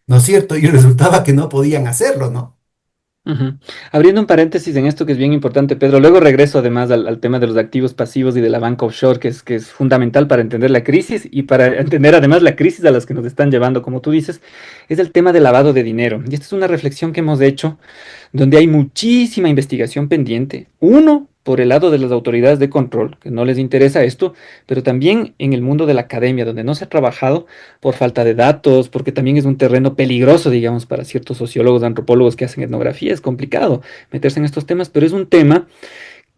[SPEAKER 1] ¿no es cierto? Y resultaba que no podían hacerlo, ¿no?
[SPEAKER 2] ujú. Abriendo un paréntesis en esto que es bien importante, Pedro, luego regreso además al tema de los activos pasivos y de la banca offshore, que es fundamental para entender la crisis y para entender además la crisis a las que nos están llevando, como tú dices, es el tema del lavado de dinero. Y esta es una reflexión que hemos hecho donde hay muchísima investigación pendiente. Uno, por el lado de las autoridades de control, que no les interesa esto, pero también en el mundo de la academia, donde no se ha trabajado por falta de datos, porque también es un terreno peligroso, digamos, para ciertos sociólogos, antropólogos que hacen etnografía. Es complicado meterse en estos temas, pero es un tema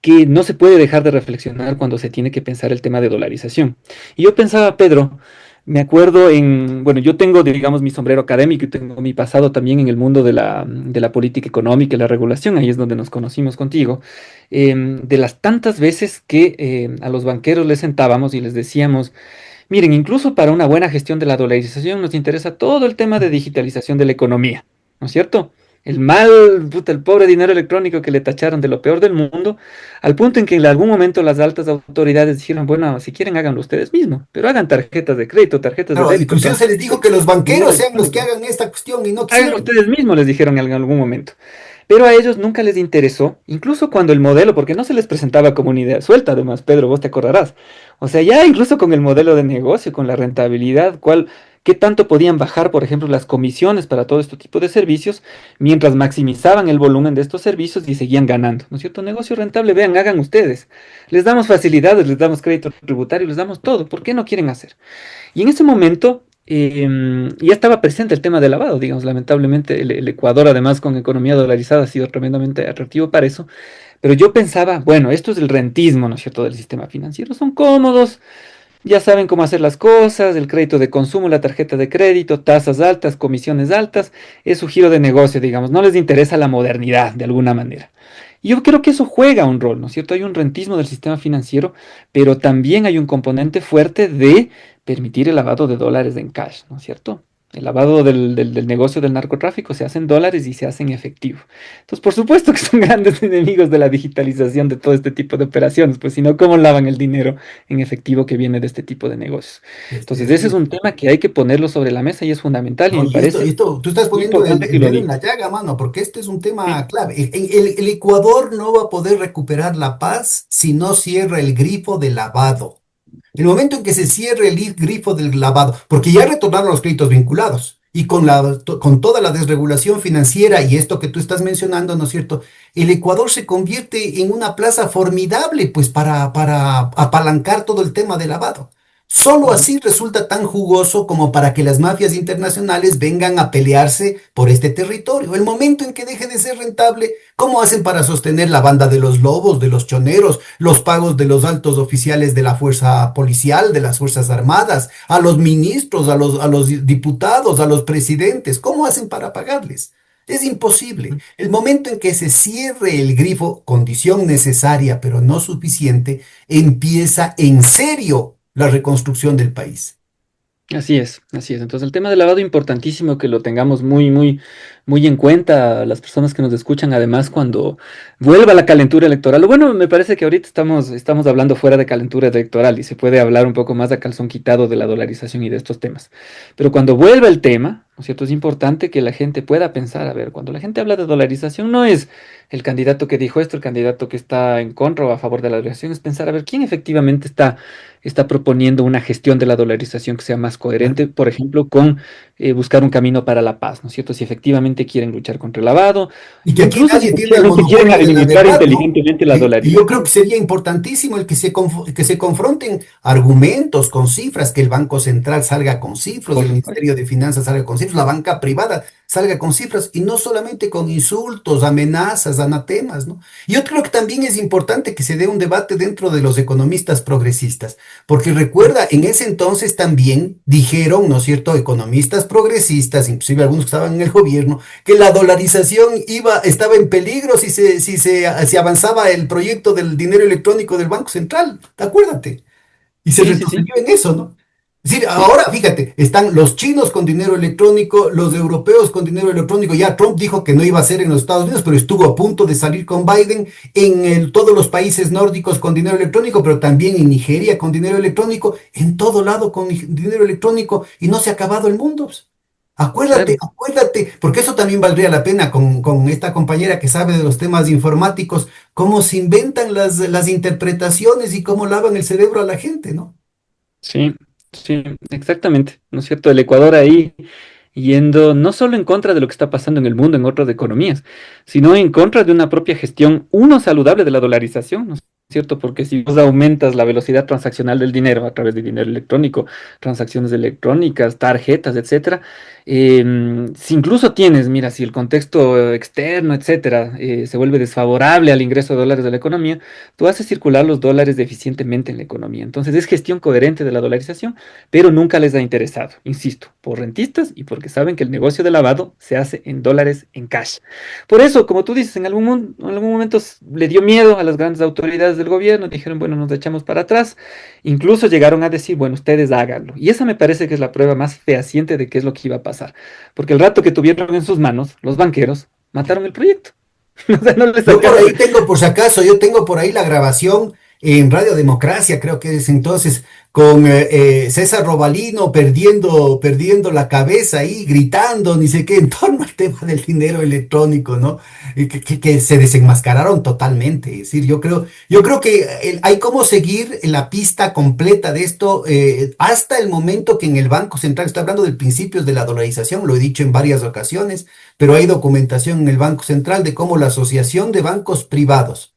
[SPEAKER 2] que no se puede dejar de reflexionar cuando se tiene que pensar el tema de dolarización. Y yo pensaba, Pedro, me acuerdo bueno, yo tengo, digamos, mi sombrero académico y tengo mi pasado también en el mundo de la política económica y la regulación, ahí es donde nos conocimos contigo, de las tantas veces que a los banqueros les sentábamos y les decíamos, miren, incluso para una buena gestión de la dolarización nos interesa todo el tema de digitalización de la economía, ¿no es cierto? El mal, puta, el pobre dinero electrónico que le tacharon de lo peor del mundo, al punto en que en algún momento las altas autoridades dijeron, bueno, si quieren háganlo ustedes mismos, pero hagan tarjetas de crédito, tarjetas de
[SPEAKER 1] Claro,
[SPEAKER 2] débito,
[SPEAKER 1] inclusive se les dijo que los
[SPEAKER 2] dinero
[SPEAKER 1] banqueros sean los que
[SPEAKER 2] electrónico.
[SPEAKER 1] hagan esta cuestión y no
[SPEAKER 2] Háganlo
[SPEAKER 1] quisieron.
[SPEAKER 2] ustedes mismos, les dijeron en algún momento. Pero a ellos nunca les interesó, incluso cuando el modelo, porque no se les presentaba como una idea suelta, además, Pedro, vos te acordarás. O sea, ya incluso con el modelo de negocio, con la rentabilidad, qué tanto podían bajar, por ejemplo, las comisiones para todo este tipo de servicios, mientras maximizaban el volumen de estos servicios y seguían ganando, ¿no es cierto? Negocio rentable, vean, hagan ustedes. Les damos facilidades, les damos crédito tributario, les damos todo. ¿Por qué no quieren hacer? Y en ese momento ya estaba presente el tema del lavado, digamos, lamentablemente el Ecuador, además con economía dolarizada, ha sido tremendamente atractivo para eso, pero yo pensaba, bueno, esto es el rentismo, ¿no es cierto?, del sistema financiero, son cómodos, ya saben cómo hacer las cosas, el crédito de consumo, la tarjeta de crédito, tasas altas, comisiones altas, es su giro de negocio, digamos, no les interesa la modernidad de alguna manera. Y yo creo que eso juega un rol, ¿no es cierto? Hay un rentismo del sistema financiero, pero también hay un componente fuerte de permitir el lavado de dólares en cash, ¿no es cierto? El lavado del negocio del narcotráfico se hace en dólares y se hace en efectivo. Entonces, por supuesto que son grandes enemigos de la digitalización de todo este tipo de operaciones, pues si no, ¿cómo lavan el dinero en efectivo que viene de este tipo de negocios? Entonces, ese es un tema que hay que ponerlo sobre la mesa y es fundamental y
[SPEAKER 1] No,
[SPEAKER 2] me
[SPEAKER 1] y esto,
[SPEAKER 2] parece
[SPEAKER 1] esto, tú estás
[SPEAKER 2] muy
[SPEAKER 1] poniendo el,
[SPEAKER 2] importante que
[SPEAKER 1] el
[SPEAKER 2] lo
[SPEAKER 1] dedo en
[SPEAKER 2] digas.
[SPEAKER 1] la llaga, mano, porque este es un
[SPEAKER 2] Sí,
[SPEAKER 1] tema clave. El Ecuador no va a poder recuperar la paz si no cierra el grifo de lavado. El momento en que se cierre el grifo del lavado, porque ya retornaron los créditos vinculados y con toda la desregulación financiera y esto que tú estás mencionando, ¿no es cierto? El Ecuador se convierte en una plaza formidable, pues, para apalancar todo el tema de lavado. Solo
[SPEAKER 2] ujú.
[SPEAKER 1] así resulta tan jugoso como para que las mafias internacionales vengan a pelearse por este territorio. El momento en que deje de ser rentable, ¿cómo hacen para sostener la banda de los lobos, de los choneros, los pagos de los altos oficiales de la fuerza policial, de las fuerzas armadas, a los ministros, a los diputados, a los presidentes? ¿Cómo hacen para pagarles? Es imposible. El momento en que se cierre el grifo, condición necesaria pero no suficiente, empieza en serio la reconstrucción del país.
[SPEAKER 2] Así es, así es. Entonces el tema del lavado importantísimo que lo tengamos muy, muy, muy en cuenta las personas que nos escuchan, además cuando vuelva la calentura electoral. Lo bueno, me parece que ahorita estamos hablando fuera de calentura electoral y se puede hablar un poco más a calzón quitado de la dolarización y de estos temas. Pero cuando vuelva el tema, ¿no es cierto? Es importante que la gente pueda pensar, a ver, cuando la gente habla de dolarización, no es el candidato que dijo esto, el candidato que está en contra o a favor de la dolarización, es pensar, a ver, quién efectivamente está proponiendo una gestión de la dolarización que sea más
[SPEAKER 1] Claro.
[SPEAKER 2] coherente, por ejemplo, con buscar un camino para la paz, ¿no es cierto? Si efectivamente quieren luchar contra el lavado,
[SPEAKER 1] Y que aquí
[SPEAKER 2] incluso si
[SPEAKER 1] nadie tiene el
[SPEAKER 2] efectivamente quieren
[SPEAKER 1] monopolio de la
[SPEAKER 2] administrar
[SPEAKER 1] verdad, ¿no?
[SPEAKER 2] inteligentemente la
[SPEAKER 1] Y yo creo
[SPEAKER 2] dolarización.
[SPEAKER 1] que sería importantísimo el que que se confronten argumentos con cifras, que el Banco Central salga con cifras,
[SPEAKER 2] Por
[SPEAKER 1] el
[SPEAKER 2] supuesto.
[SPEAKER 1] Ministerio de Finanzas salga con cifras, la banca privada salga con cifras, y no solamente con insultos, amenazas, anatemas, ¿no? Yo creo que también es importante que se dé un debate dentro de los economistas progresistas, porque recuerda, en ese entonces también dijeron, ¿no es cierto?, economistas progresistas, inclusive algunos que estaban en el gobierno, que la dolarización estaba en peligro si avanzaba el proyecto del dinero electrónico del Banco Central, acuérdate. Y se
[SPEAKER 2] Sí, sí, sí,
[SPEAKER 1] retrocedió en eso, ¿no? Es decir,
[SPEAKER 2] sí,
[SPEAKER 1] ahora fíjate, están los chinos con dinero electrónico, los europeos con dinero electrónico. Ya Trump dijo que no iba a ser en los Estados Unidos, pero estuvo a punto de salir con Biden todos los países nórdicos con dinero electrónico, pero también en Nigeria con dinero electrónico, en todo lado con dinero electrónico, y no se ha acabado el mundo, pues. Acuérdate,
[SPEAKER 2] claro.
[SPEAKER 1] acuérdate, porque eso también valdría la pena con esta compañera que sabe de los temas informáticos, cómo se inventan las interpretaciones y cómo lavan el cerebro a la gente, ¿no?
[SPEAKER 2] Sí, sí, exactamente, ¿no es cierto? El Ecuador ahí yendo no solo en contra de lo que está pasando en el mundo, en otras economías, sino en contra de una propia gestión, uno, saludable de la dolarización, ¿no es cierto? Porque si vos aumentas la velocidad transaccional del dinero a través de dinero electrónico, transacciones electrónicas, tarjetas, etcétera, si incluso tienes, mira, si el contexto externo, etcétera, se vuelve desfavorable al ingreso de dólares de la economía, tú haces circular los dólares eficientemente en la economía. Entonces es gestión coherente de la dolarización, pero nunca les ha interesado, insisto, por rentistas y porque saben que el negocio de lavado se hace en dólares en cash. Por eso, como tú dices, en algún momento le dio miedo a las grandes autoridades del gobierno, dijeron, bueno, nos echamos para atrás, incluso llegaron a decir, bueno, ustedes háganlo. Y esa me parece que es la prueba más fehaciente de qué es lo que iba a pasar, porque el rato que tuvieron en sus manos, los banqueros mataron el proyecto. O sea, no le
[SPEAKER 1] Yo por
[SPEAKER 2] sacaron.
[SPEAKER 1] ahí tengo, por si acaso, yo tengo por ahí la grabación en Radio Democracia, creo que es entonces, con César Robalino perdiendo la cabeza ahí, gritando, ni sé qué, en torno al tema del dinero electrónico, ¿no? Y que se desenmascararon totalmente. Es decir, yo creo que hay como seguir la pista completa de esto hasta el momento que en el Banco Central, estoy hablando de principios de la dolarización, lo he dicho en varias ocasiones, pero hay documentación en el Banco Central de cómo la Asociación de Bancos Privados,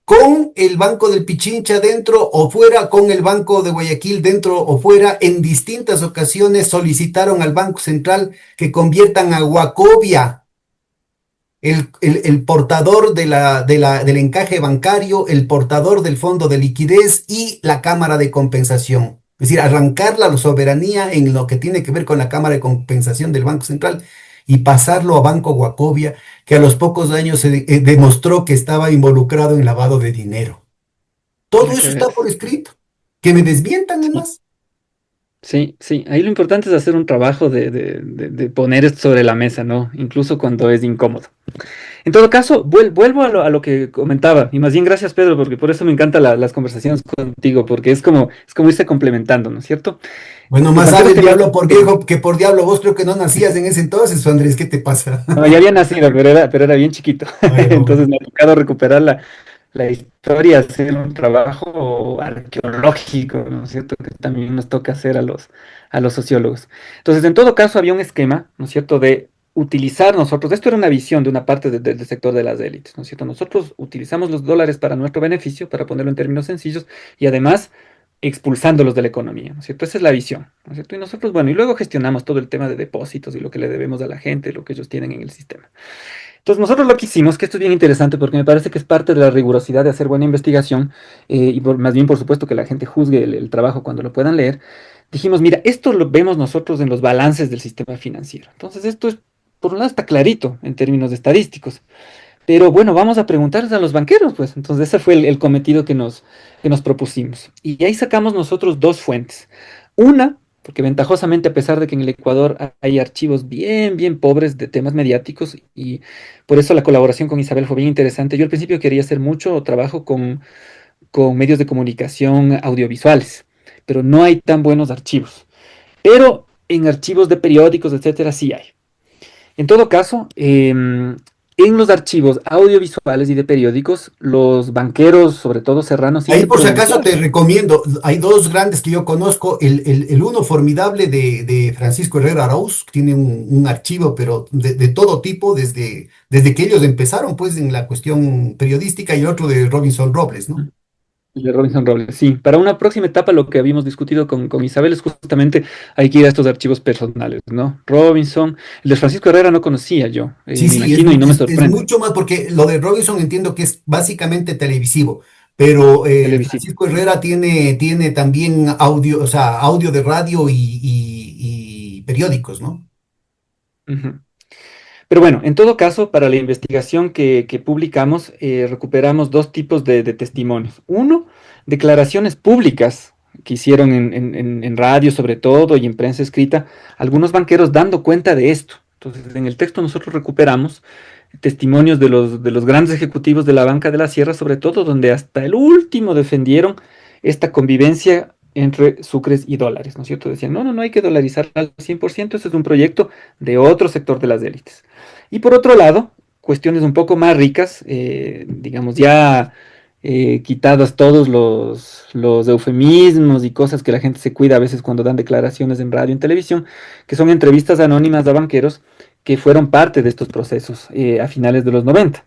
[SPEAKER 1] con el Banco del Pichincha dentro o fuera, con el Banco de Guayaquil dentro o fuera, en distintas ocasiones solicitaron al Banco Central que conviertan a Wacovia, el portador del encaje bancario, el portador del fondo de liquidez y la Cámara de Compensación. Es decir, arrancar la soberanía en lo que tiene que ver con la Cámara de Compensación del Banco Central y pasarlo a Banco Guacovia, que a los pocos años se demostró que estaba involucrado en lavado de dinero. Todo
[SPEAKER 2] Para que
[SPEAKER 1] eso está por
[SPEAKER 2] veas.
[SPEAKER 1] escrito. Que me desmientan
[SPEAKER 2] Sí.
[SPEAKER 1] nomás.
[SPEAKER 2] Sí, sí, ahí lo importante es hacer un trabajo de poner esto sobre la mesa, ¿no? Incluso cuando es incómodo. En todo caso, vuelvo a lo que comentaba, y más bien gracias, Pedro, porque por eso me encantan las conversaciones contigo, porque es como irse complementando, ¿no es cierto?
[SPEAKER 1] Bueno,
[SPEAKER 2] Los
[SPEAKER 1] más sabe
[SPEAKER 2] banqueros
[SPEAKER 1] el
[SPEAKER 2] tenían
[SPEAKER 1] diablo por qué, hijo, que por diablo vos creo que no nacías en ese entonces, Andrés, ¿qué te pasa?
[SPEAKER 2] no, ya había nacido, pero era bien chiquito.
[SPEAKER 1] Bueno,
[SPEAKER 2] Entonces me ha tocado recuperar la historia, hacer un trabajo arqueológico, ¿no es cierto? Que también nos toca hacer a los sociólogos. Entonces, en todo caso, había un esquema, ¿no es cierto?, de utilizar nosotros, esto era una visión de una parte del sector de las élites, ¿no es cierto? Nosotros utilizamos los dólares para nuestro beneficio, para ponerlo en términos sencillos, y además expulsándolos de la economía, ¿no es cierto? Esa es la visión, ¿no es cierto? Y nosotros, bueno, y luego gestionamos todo el tema de depósitos y lo que le debemos a la gente, lo que ellos tienen en el sistema. Entonces nosotros lo que hicimos, que esto es bien interesante porque me parece que es parte de la rigurosidad de hacer buena investigación y más bien por supuesto que la gente juzgue el trabajo cuando lo puedan leer, dijimos, mira, esto lo vemos nosotros en los balances del sistema financiero. Entonces esto es, por un lado está clarito en términos estadísticos, pero bueno, vamos a preguntarles a los banqueros, pues. Entonces ese fue el cometido que nos propusimos. Y ahí sacamos nosotros dos fuentes. Una, porque ventajosamente, a pesar de que en el Ecuador hay archivos bien, bien pobres de temas mediáticos, y por eso la colaboración con Isabel fue bien interesante. Yo al principio quería hacer mucho trabajo con medios de comunicación audiovisuales, pero no hay tan buenos archivos. Pero en archivos de periódicos, etcétera, sí hay. En todo caso, en los archivos audiovisuales y de periódicos, los banqueros, sobre todo serranos, sí
[SPEAKER 1] Ahí
[SPEAKER 2] se
[SPEAKER 1] por si
[SPEAKER 2] pueden
[SPEAKER 1] acaso
[SPEAKER 2] mezclar.
[SPEAKER 1] te recomiendo, hay dos grandes que yo conozco, el uno formidable de Francisco Herrera Araúz, tiene un archivo, pero de todo tipo, desde que ellos empezaron, pues, en la cuestión periodística, y otro de Robinson Robles, ¿no?
[SPEAKER 2] El de Robinson Robles, sí. Para una próxima etapa, lo que habíamos discutido con Isabel es justamente hay que ir a estos archivos personales, ¿no? Robinson, el de Francisco Herrera no conocía yo,
[SPEAKER 1] Sí,
[SPEAKER 2] me
[SPEAKER 1] sí,
[SPEAKER 2] imagino y no me
[SPEAKER 1] es
[SPEAKER 2] sorprende.
[SPEAKER 1] mucho más, porque lo de Robinson entiendo que es básicamente televisivo, pero
[SPEAKER 2] Televisivo.
[SPEAKER 1] Francisco Herrera tiene también audio, o sea, audio de radio y periódicos, ¿no?
[SPEAKER 2] Ujú. Pero bueno, en todo caso, para la investigación que publicamos, recuperamos dos tipos de testimonios. Uno, declaraciones públicas que hicieron en radio sobre todo y en prensa escrita, algunos banqueros dando cuenta de esto. Entonces, en el texto nosotros recuperamos testimonios de los grandes ejecutivos de la banca de la Sierra, sobre todo, donde hasta el último defendieron esta convivencia entre sucres y dólares, ¿no es cierto? Decían, no, no, no hay que dolarizar al 100%, ese es un proyecto de otro sector de las élites. Y por otro lado, cuestiones un poco más ricas, digamos, ya quitados todos los eufemismos y cosas que la gente se cuida a veces cuando dan declaraciones en radio y en televisión, que son entrevistas anónimas a banqueros que fueron parte de estos procesos a finales de los 90.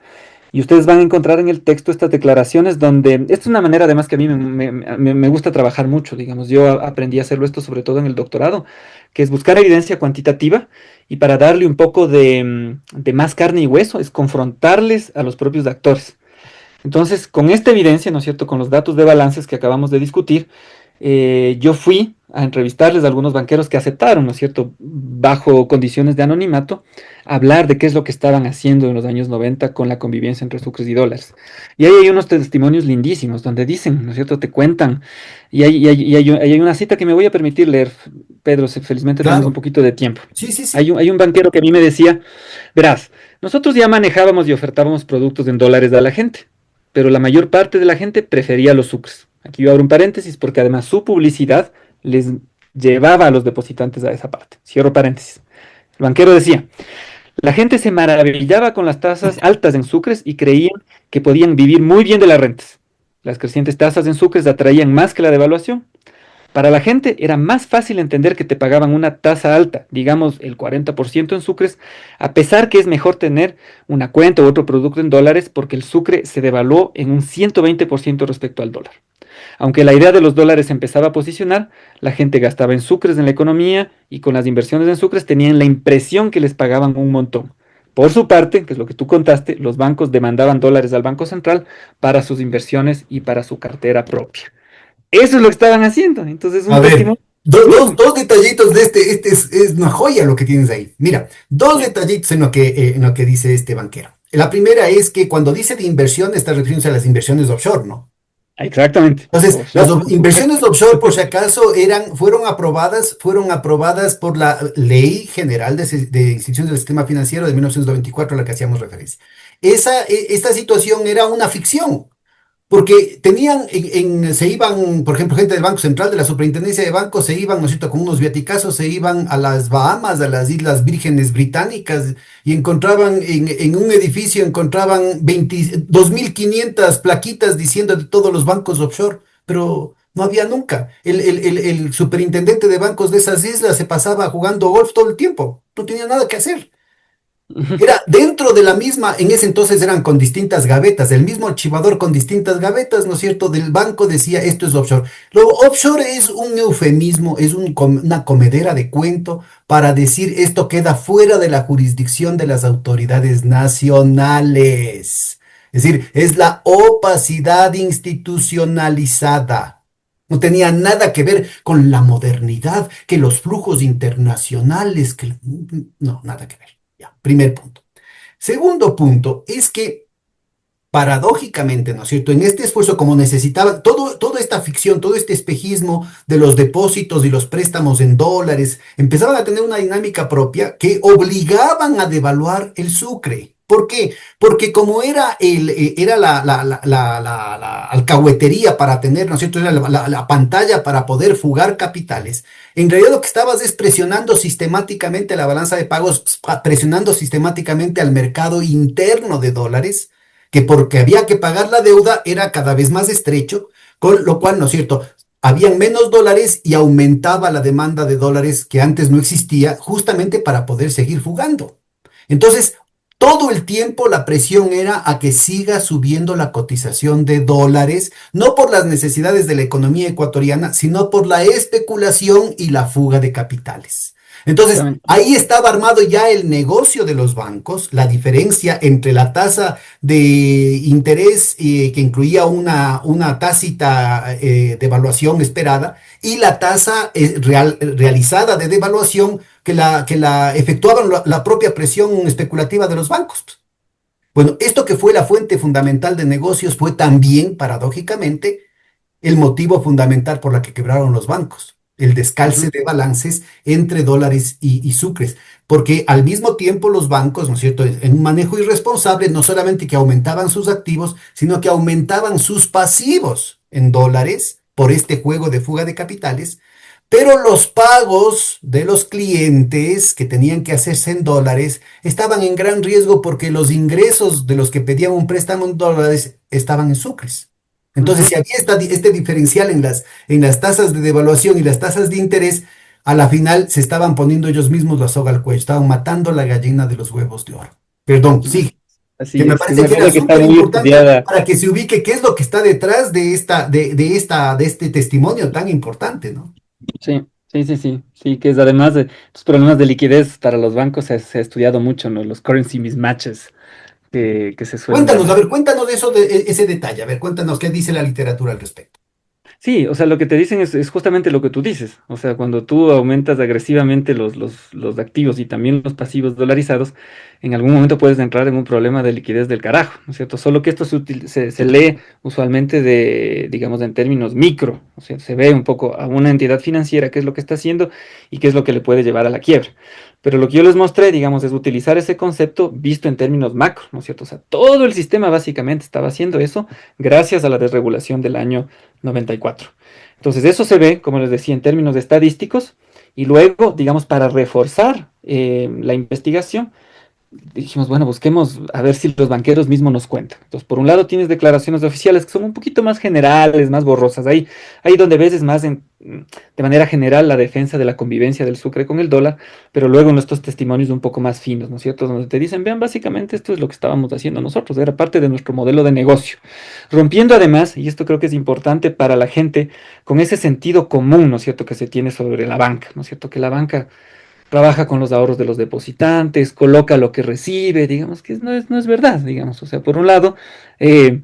[SPEAKER 2] Y ustedes van a encontrar en el texto estas declaraciones donde, esta es una manera además que a mí me gusta trabajar mucho, digamos, yo aprendí a hacerlo esto sobre todo en el doctorado, que es buscar evidencia cuantitativa y para darle un poco de más carne y hueso, es confrontarles a los propios actores. Entonces, con esta evidencia, ¿no es cierto?, con los datos de balances que acabamos de discutir, yo fui a entrevistarles a algunos banqueros que aceptaron, ¿no es cierto?, bajo condiciones de anonimato, hablar de qué es lo que estaban haciendo en los años 90 con la convivencia entre sucres y dólares. Y ahí hay unos testimonios lindísimos donde dicen, ¿no es cierto?, te cuentan, y hay una cita que me voy a permitir leer, Pedro, felizmente tenemos un
[SPEAKER 1] Claro,
[SPEAKER 2] poquito de tiempo.
[SPEAKER 1] sí, sí, sí.
[SPEAKER 2] Hay un banquero que a mí me decía, verás, nosotros ya manejábamos y ofertábamos productos en dólares a la gente, pero la mayor parte de la gente prefería los sucres. Aquí yo abro un paréntesis porque además su publicidad les llevaba a los depositantes a esa parte. Cierro paréntesis. El banquero decía, la gente se maravillaba con las tasas altas en sucres y creían que podían vivir muy bien de las rentas. Las crecientes tasas en sucres atraían más que la devaluación. Para la gente era más fácil entender que te pagaban una tasa alta, digamos el 40% en sucres, a pesar que es mejor tener una cuenta u otro producto en dólares porque el sucre se devaluó en un 120% respecto al dólar. Aunque la idea de los dólares se empezaba a posicionar, la gente gastaba en sucres en la economía y con las inversiones en sucres tenían la impresión que les pagaban un montón. Por su parte, que es lo que tú contaste, los bancos demandaban dólares al Banco Central para sus inversiones y para su cartera propia. Eso es lo que estaban haciendo. Entonces,
[SPEAKER 1] A
[SPEAKER 2] un
[SPEAKER 1] ver,
[SPEAKER 2] testimonio magnífico.
[SPEAKER 1] dos detallitos de es una joya lo que tienes ahí. Mira, dos detallitos en lo que dice este banquero. La primera es que cuando dice de inversión, está refiriéndose a las inversiones offshore, ¿no?
[SPEAKER 2] Exactamente.
[SPEAKER 1] Entonces, las
[SPEAKER 2] Offshore, por supuesto.
[SPEAKER 1] inversiones offshore, por si acaso, fueron aprobadas por la Ley General de Instituciones del Sistema Financiero de 1994, a la que hacíamos referencia. Esta situación era una ficción. Porque se iban, por ejemplo, gente del Banco Central, de la Superintendencia de Bancos, se iban, ¿no es cierto?, con unos viaticazos, se iban a las Bahamas, a las Islas Vírgenes Británicas, y encontraban en un edificio, encontraban 2.500 plaquitas diciendo de todos los bancos offshore, pero no había nunca. El superintendente de bancos de esas islas se pasaba jugando golf todo el tiempo, no tenía nada que hacer. Era dentro de la misma, en ese entonces eran con distintas gavetas, el mismo archivador con distintas gavetas, ¿no es cierto? Del banco decía esto es offshore. Lo offshore es un eufemismo, es una comedera de cuento para decir esto queda fuera de la jurisdicción de las autoridades nacionales. Es decir, es la opacidad institucionalizada. No tenía nada que ver con la modernidad, que los flujos internacionales, no, nada que ver. Ya, primer punto. Segundo punto es que paradójicamente, ¿no es cierto? En este esfuerzo, como necesitaba toda esta ficción, todo este espejismo de los depósitos y los préstamos en dólares, empezaban a tener una dinámica propia que obligaban a devaluar el sucre. ¿Por qué? Porque como era, era la alcahuetería para tener, ¿no es cierto? Era la pantalla para poder fugar capitales. En realidad lo que estabas es presionando sistemáticamente la balanza de pagos, presionando sistemáticamente al mercado interno de dólares, que porque había que pagar la deuda era cada vez más estrecho, con lo cual, ¿no es cierto? Habían menos dólares y aumentaba la demanda de dólares que antes no existía, justamente para poder seguir fugando. Entonces, todo el tiempo la presión era a que siga subiendo la cotización de dólares, no por las necesidades de la economía ecuatoriana, sino por la especulación y la fuga de capitales. Entonces,
[SPEAKER 2] Exactamente.
[SPEAKER 1] ahí estaba armado ya el negocio de los bancos, la diferencia entre la tasa de interés que incluía una tácita devaluación esperada y la tasa realizada de devaluación que la efectuaban la propia presión especulativa de los bancos. Bueno, esto que fue la fuente fundamental de negocios fue también, paradójicamente, el motivo fundamental por la que quebraron los bancos, el descalce
[SPEAKER 2] Ujú,
[SPEAKER 1] de balances entre dólares y sucres, porque al mismo tiempo los bancos, ¿no es cierto?, en un manejo irresponsable, no solamente que aumentaban sus activos, sino que aumentaban sus pasivos en dólares por este juego de fuga de capitales, pero los pagos de los clientes que tenían que hacerse en dólares estaban en gran riesgo porque los ingresos de los que pedían un préstamo en dólares estaban en sucres. Entonces,
[SPEAKER 2] ujú.
[SPEAKER 1] si había este diferencial en las tasas de devaluación y las tasas de interés, a la final se estaban poniendo ellos mismos la soga al cuello, estaban matando la gallina de los huevos de oro. Perdón, sí, que
[SPEAKER 2] Así
[SPEAKER 1] me
[SPEAKER 2] es
[SPEAKER 1] parece
[SPEAKER 2] una
[SPEAKER 1] que era
[SPEAKER 2] cosa que está
[SPEAKER 1] súper
[SPEAKER 2] muy
[SPEAKER 1] importante
[SPEAKER 2] estudiada.
[SPEAKER 1] para que se ubique qué es lo que está detrás de este testimonio tan importante, ¿no?
[SPEAKER 2] Sí, sí, sí, sí, sí, que es además de los problemas de liquidez para los bancos se ha estudiado mucho, ¿no? Los currency mismatches que se suelen
[SPEAKER 1] Cuéntanos, a
[SPEAKER 2] dar.
[SPEAKER 1] ver, cuéntanos de eso, ese detalle, a ver, cuéntanos qué dice la literatura al respecto.
[SPEAKER 2] Sí, o sea, lo que te dicen es justamente lo que tú dices. O sea, cuando tú aumentas agresivamente los activos y también los pasivos dolarizados, en algún momento puedes entrar en un problema de liquidez del carajo, ¿no es cierto? Solo que esto se lee usualmente de, digamos, en términos micro. O sea, se ve un poco a una entidad financiera qué es lo que está haciendo y qué es lo que le puede llevar a la quiebra. Pero lo que yo les mostré, digamos, es utilizar ese concepto visto en términos macro, ¿no es cierto? O sea, todo el sistema básicamente estaba haciendo eso gracias a la desregulación del año 94. Entonces, eso se ve, como les decía, en términos estadísticos y luego, digamos, para reforzar la investigación, dijimos, bueno, busquemos a ver si los banqueros mismos nos cuentan. Entonces, por un lado tienes declaraciones oficiales que son un poquito más generales, más borrosas. Ahí donde ves es más de manera general la defensa de la convivencia del sucre con el dólar, pero luego en estos testimonios un poco más finos, ¿no es cierto? Donde te dicen, vean, básicamente esto es lo que estábamos haciendo nosotros, era parte de nuestro modelo de negocio. Rompiendo además, y esto creo que es importante para la gente, con ese sentido común, ¿no es cierto?, que se tiene sobre la banca, ¿no es cierto? Que la banca trabaja con los ahorros de los depositantes, coloca lo que recibe, digamos que no es verdad, digamos. O sea, por un lado, eh,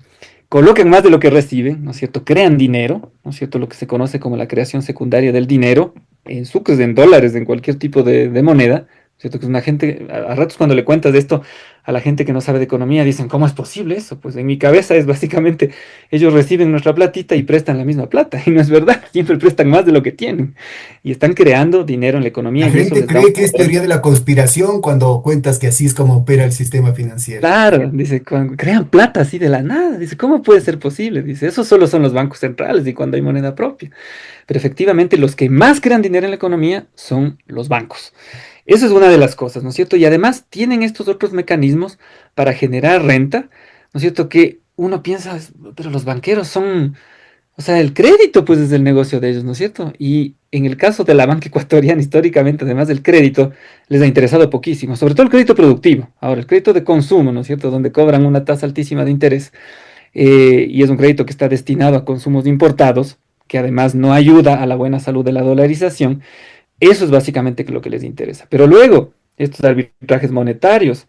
[SPEAKER 2] colocan más de lo que reciben, ¿no es cierto? Crean dinero, ¿no es cierto? Lo que se conoce como la creación secundaria del dinero, en sucres, en dólares, en cualquier tipo de moneda, ¿no es cierto? Que es una gente, a ratos cuando le cuentas de esto a la gente que no sabe de economía, dicen, ¿cómo es posible eso? Pues en mi cabeza es básicamente, ellos reciben nuestra platita y prestan la misma plata, y no es verdad, siempre prestan más de lo que tienen, y están creando dinero en la economía
[SPEAKER 1] La
[SPEAKER 2] y eso
[SPEAKER 1] gente
[SPEAKER 2] les da un
[SPEAKER 1] cree que es
[SPEAKER 2] poder.
[SPEAKER 1] teoría de la conspiración cuando cuentas que así es como opera el sistema financiero.
[SPEAKER 2] Claro, dice, cuando crean plata así de la nada, dice, ¿cómo puede ser posible? Dice, eso solo son los bancos centrales y cuando hay moneda propia. Pero efectivamente los que más crean dinero en la economía son los bancos. Eso es una de las cosas, ¿no es cierto? Y además tienen estos otros mecanismos para generar renta, ¿no es cierto? Que uno piensa, pero los banqueros son, o sea, el crédito pues es el negocio de ellos, ¿no es cierto? Y en el caso de la banca ecuatoriana, históricamente, además del crédito, les ha interesado poquísimo, sobre todo el crédito productivo. Ahora, el crédito de consumo, ¿no es cierto? Donde cobran una tasa altísima de interés y es un crédito que está destinado a consumos importados, que además no ayuda a la buena salud de la dolarización. Eso es básicamente lo que les interesa. Pero luego, estos arbitrajes monetarios,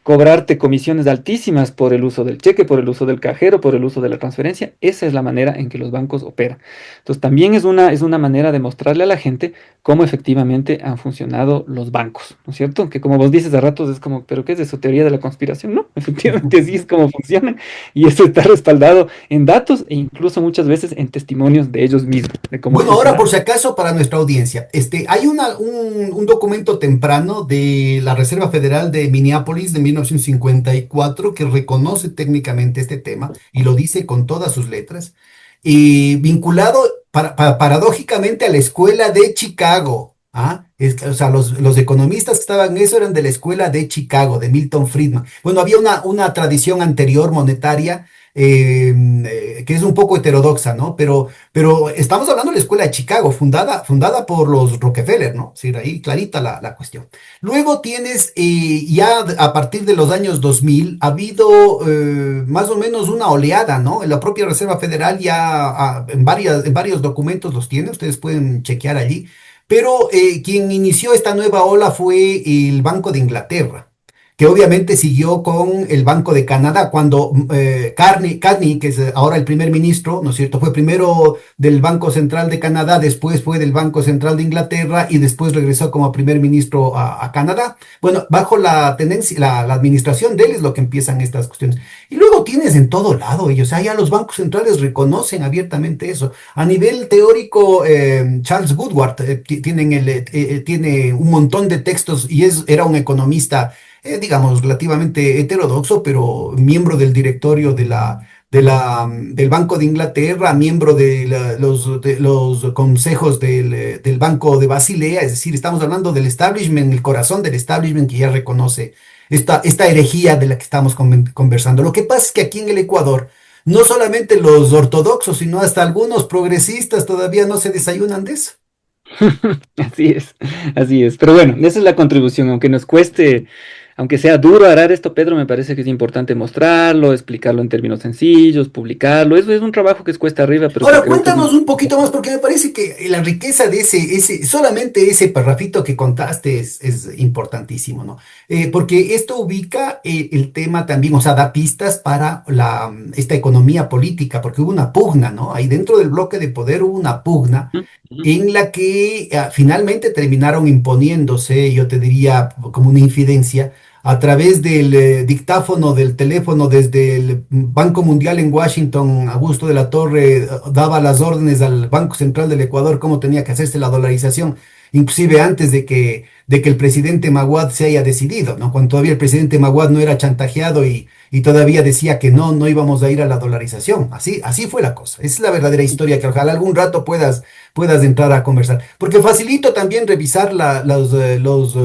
[SPEAKER 2] cobrarte comisiones altísimas por el uso del cheque, por el uso del cajero, por el uso de la transferencia, esa es la manera en que los bancos operan. Entonces, también es una manera de mostrarle a la gente cómo efectivamente han funcionado los bancos, ¿no es cierto? Que como vos dices a ratos es como, ¿pero qué es eso? ¿Teoría de la conspiración? No, efectivamente así es como funcionan y eso está respaldado en datos e incluso muchas veces en testimonios de ellos mismos, de cómo
[SPEAKER 1] Bueno, ahora por
[SPEAKER 2] funcionaron.
[SPEAKER 1] si acaso para nuestra audiencia, hay un documento temprano de la Reserva Federal de Minneapolis de 1954 que reconoce técnicamente este tema y lo dice con todas sus letras, vinculado paradójicamente a la escuela de Chicago. ¿Ah? O sea, los economistas que estaban en eso eran de la escuela de Chicago, de Milton Friedman. Bueno, había una tradición anterior monetaria que es un poco heterodoxa, ¿no? Pero estamos hablando de la escuela de Chicago, fundada por los Rockefeller, ¿no? Sí, ahí clarita la cuestión. Luego tienes, ya a partir de los años 2000, ha habido más o menos una oleada, ¿no? En la propia Reserva Federal ya en varios documentos los tiene, ustedes pueden chequear allí, pero quien inició esta nueva ola fue el Banco de Inglaterra, que obviamente siguió con el Banco de Canadá, cuando Carney, que es ahora el primer ministro, ¿no es cierto? Fue primero del Banco Central de Canadá, después fue del Banco Central de Inglaterra y después regresó como primer ministro a Canadá. Bueno, bajo la tendencia, la administración de él es lo que empiezan estas cuestiones. Y luego tienes en todo lado ellos, o sea, ya los bancos centrales reconocen abiertamente eso. A nivel teórico, Charles Woodward tiene un montón de textos y era un economista digamos, relativamente heterodoxo, pero miembro del directorio del Banco de Inglaterra, miembro de los consejos del Banco de Basilea, es decir, estamos hablando del establishment, el corazón del establishment que ya reconoce esta herejía de la que estamos conversando. Lo que pasa es que aquí en el Ecuador, no solamente los ortodoxos, sino hasta algunos progresistas todavía no se desayunan de eso.
[SPEAKER 2] Así es, así es. Pero bueno, esa es la contribución, aunque nos cueste, aunque sea duro arar esto, Pedro, me parece que es importante mostrarlo, explicarlo en términos sencillos, publicarlo. Eso es un trabajo que es cuesta arriba, pero que
[SPEAKER 1] Ahora,
[SPEAKER 2] creo que es
[SPEAKER 1] cuéntanos un poquito más, porque me parece que la riqueza de solamente ese parrafito que contaste es importantísimo, ¿no? Porque esto ubica el tema también, o sea, da pistas para esta economía política, porque hubo una pugna, ¿no? Ahí dentro del bloque de poder hubo una pugna
[SPEAKER 2] ujú, ujú.
[SPEAKER 1] en la que finalmente terminaron imponiéndose, yo te diría, como una infidencia, a través del dictáfono del teléfono desde el Banco Mundial en Washington. Augusto de la Torre daba las órdenes al Banco Central del Ecuador cómo tenía que hacerse la dolarización, inclusive antes de que el presidente Maguad se haya decidido, ¿no? Cuando todavía el presidente Maguad no era chantajeado y todavía decía que no íbamos a ir a la dolarización. Así fue la cosa. Esa es la verdadera historia que ojalá algún rato puedas entrar a conversar. Porque facilito también revisar los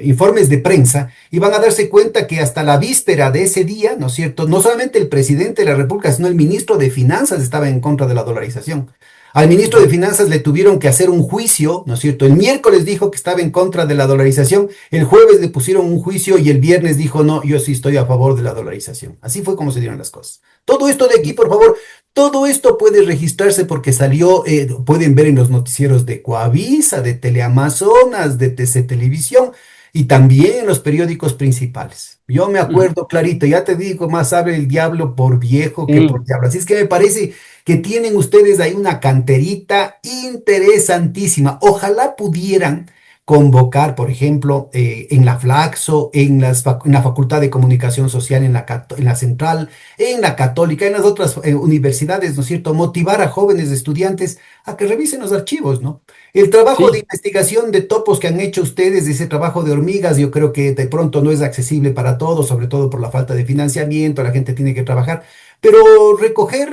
[SPEAKER 1] informes de prensa y van a darse cuenta que hasta la víspera de ese día, ¿no es cierto? No solamente el presidente de la República, sino el ministro de Finanzas estaba en contra de la dolarización. Al ministro de Finanzas le tuvieron que hacer un juicio, ¿no es cierto? El miércoles dijo que estaba en contra de la dolarización, el jueves le pusieron un juicio y el viernes dijo, no, yo sí estoy a favor de la dolarización. Así fue como se dieron las cosas. Todo esto de aquí, por favor, todo esto puede registrarse porque salió, pueden ver en los noticieros de Coavisa, de Teleamazonas, de TC Televisión y también en los periódicos principales. Yo me
[SPEAKER 2] Ujú.
[SPEAKER 1] acuerdo clarito, ya te digo, más sabe el diablo por viejo que por
[SPEAKER 2] Sí,
[SPEAKER 1] diablo. Así es que me parece que tienen ustedes ahí una canterita interesantísima. Ojalá pudieran convocar, por ejemplo, en la Flaxo, en la Facultad de Comunicación Social, en la Central, en la Católica, en las otras universidades, ¿no es cierto? Motivar a jóvenes estudiantes a que revisen los archivos, ¿no? El trabajo de
[SPEAKER 2] sí.
[SPEAKER 1] investigación de topos que han hecho ustedes, ese trabajo de hormigas, yo creo que de pronto no es accesible para todos, sobre todo por la falta de financiamiento, la gente tiene que trabajar. Pero recoger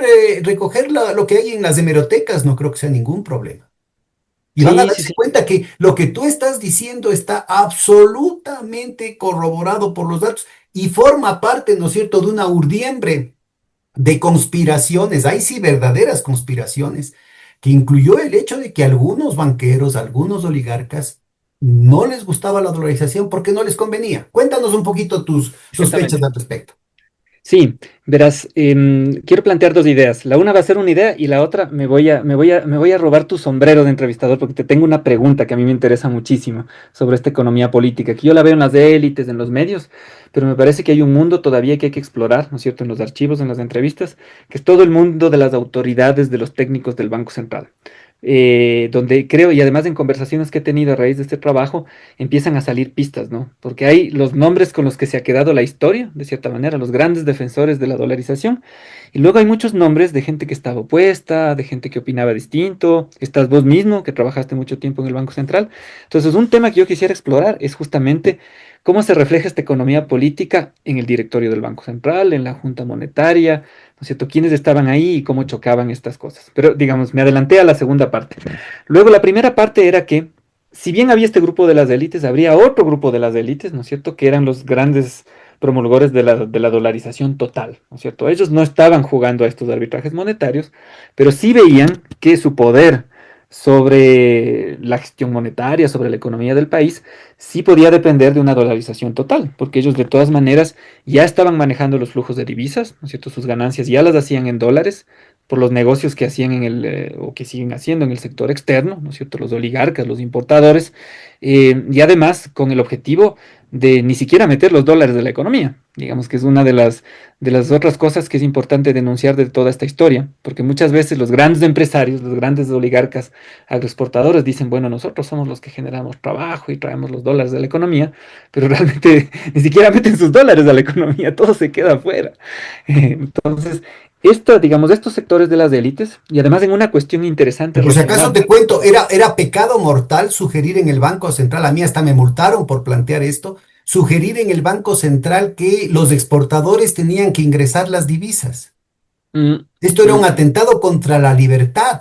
[SPEAKER 1] lo que hay en las hemerotecas no creo que sea ningún problema. Y van a
[SPEAKER 2] Sí, sí,
[SPEAKER 1] darse
[SPEAKER 2] sí.
[SPEAKER 1] cuenta que lo que tú estás diciendo está absolutamente corroborado por los datos y forma parte, ¿no es cierto?, de una urdiembre de conspiraciones, hay sí verdaderas conspiraciones, que incluyó el hecho de que algunos banqueros, algunos oligarcas, no les gustaba la dolarización porque no les convenía. Cuéntanos un poquito tus sospechas
[SPEAKER 2] Exactamente.
[SPEAKER 1] al respecto.
[SPEAKER 2] Sí, verás, quiero plantear dos ideas. La una va a ser una idea y la otra me voy a robar tu sombrero de entrevistador porque te tengo una pregunta que a mí me interesa muchísimo sobre esta economía política, que yo la veo en las élites, en los medios, pero me parece que hay un mundo todavía que hay que explorar, ¿no es cierto?, en los archivos, en las entrevistas, que es todo el mundo de las autoridades, de los técnicos del Banco Central. Donde creo, y además en conversaciones que he tenido a raíz de este trabajo, empiezan a salir pistas, ¿no? Porque hay los nombres con los que se ha quedado la historia, de cierta manera, los grandes defensores de la dolarización, y luego hay muchos nombres de gente que estaba opuesta, de gente que opinaba distinto, estás vos mismo, que trabajaste mucho tiempo en el Banco Central. Entonces, un tema que yo quisiera explorar es justamente ¿Cómo se refleja esta economía política en el directorio del Banco Central, en la Junta Monetaria? ¿No es cierto? ¿Quiénes estaban ahí y cómo chocaban estas cosas? Pero digamos, me adelanté a la segunda parte. Luego, la primera parte era que, si bien había este grupo de las élites, habría otro grupo de las élites, ¿no es cierto?, que eran los grandes promulgores de la dolarización total, ¿no es cierto? Ellos no estaban jugando a estos arbitrajes monetarios, pero sí veían que su poder sobre la gestión monetaria, sobre la economía del país, sí podía depender de una dolarización total, porque ellos de todas maneras ya estaban manejando los flujos de divisas, ¿no es cierto? Sus ganancias ya las hacían en dólares por los negocios que hacían o que siguen haciendo en el sector externo, ¿no es cierto? Los oligarcas, los importadores, y además con el objetivo de ni siquiera meter los dólares de la economía. Digamos que es una de las otras cosas que es importante denunciar de toda esta historia, porque muchas veces los grandes empresarios, los grandes oligarcas agroexportadores dicen, bueno, nosotros somos los que generamos trabajo y traemos los dólares de la economía, pero realmente ni siquiera meten sus dólares a la economía, todo se queda afuera. Entonces, digamos, estos sectores de las élites, y además en una cuestión interesante
[SPEAKER 1] Por si acaso
[SPEAKER 2] regional.
[SPEAKER 1] te cuento, era pecado mortal sugerir en el Banco Central, a mí hasta me multaron por plantear esto, sugerir en el Banco Central que los exportadores tenían que ingresar las divisas.
[SPEAKER 2] Mm,
[SPEAKER 1] Esto era un
[SPEAKER 2] mm.
[SPEAKER 1] atentado contra la libertad.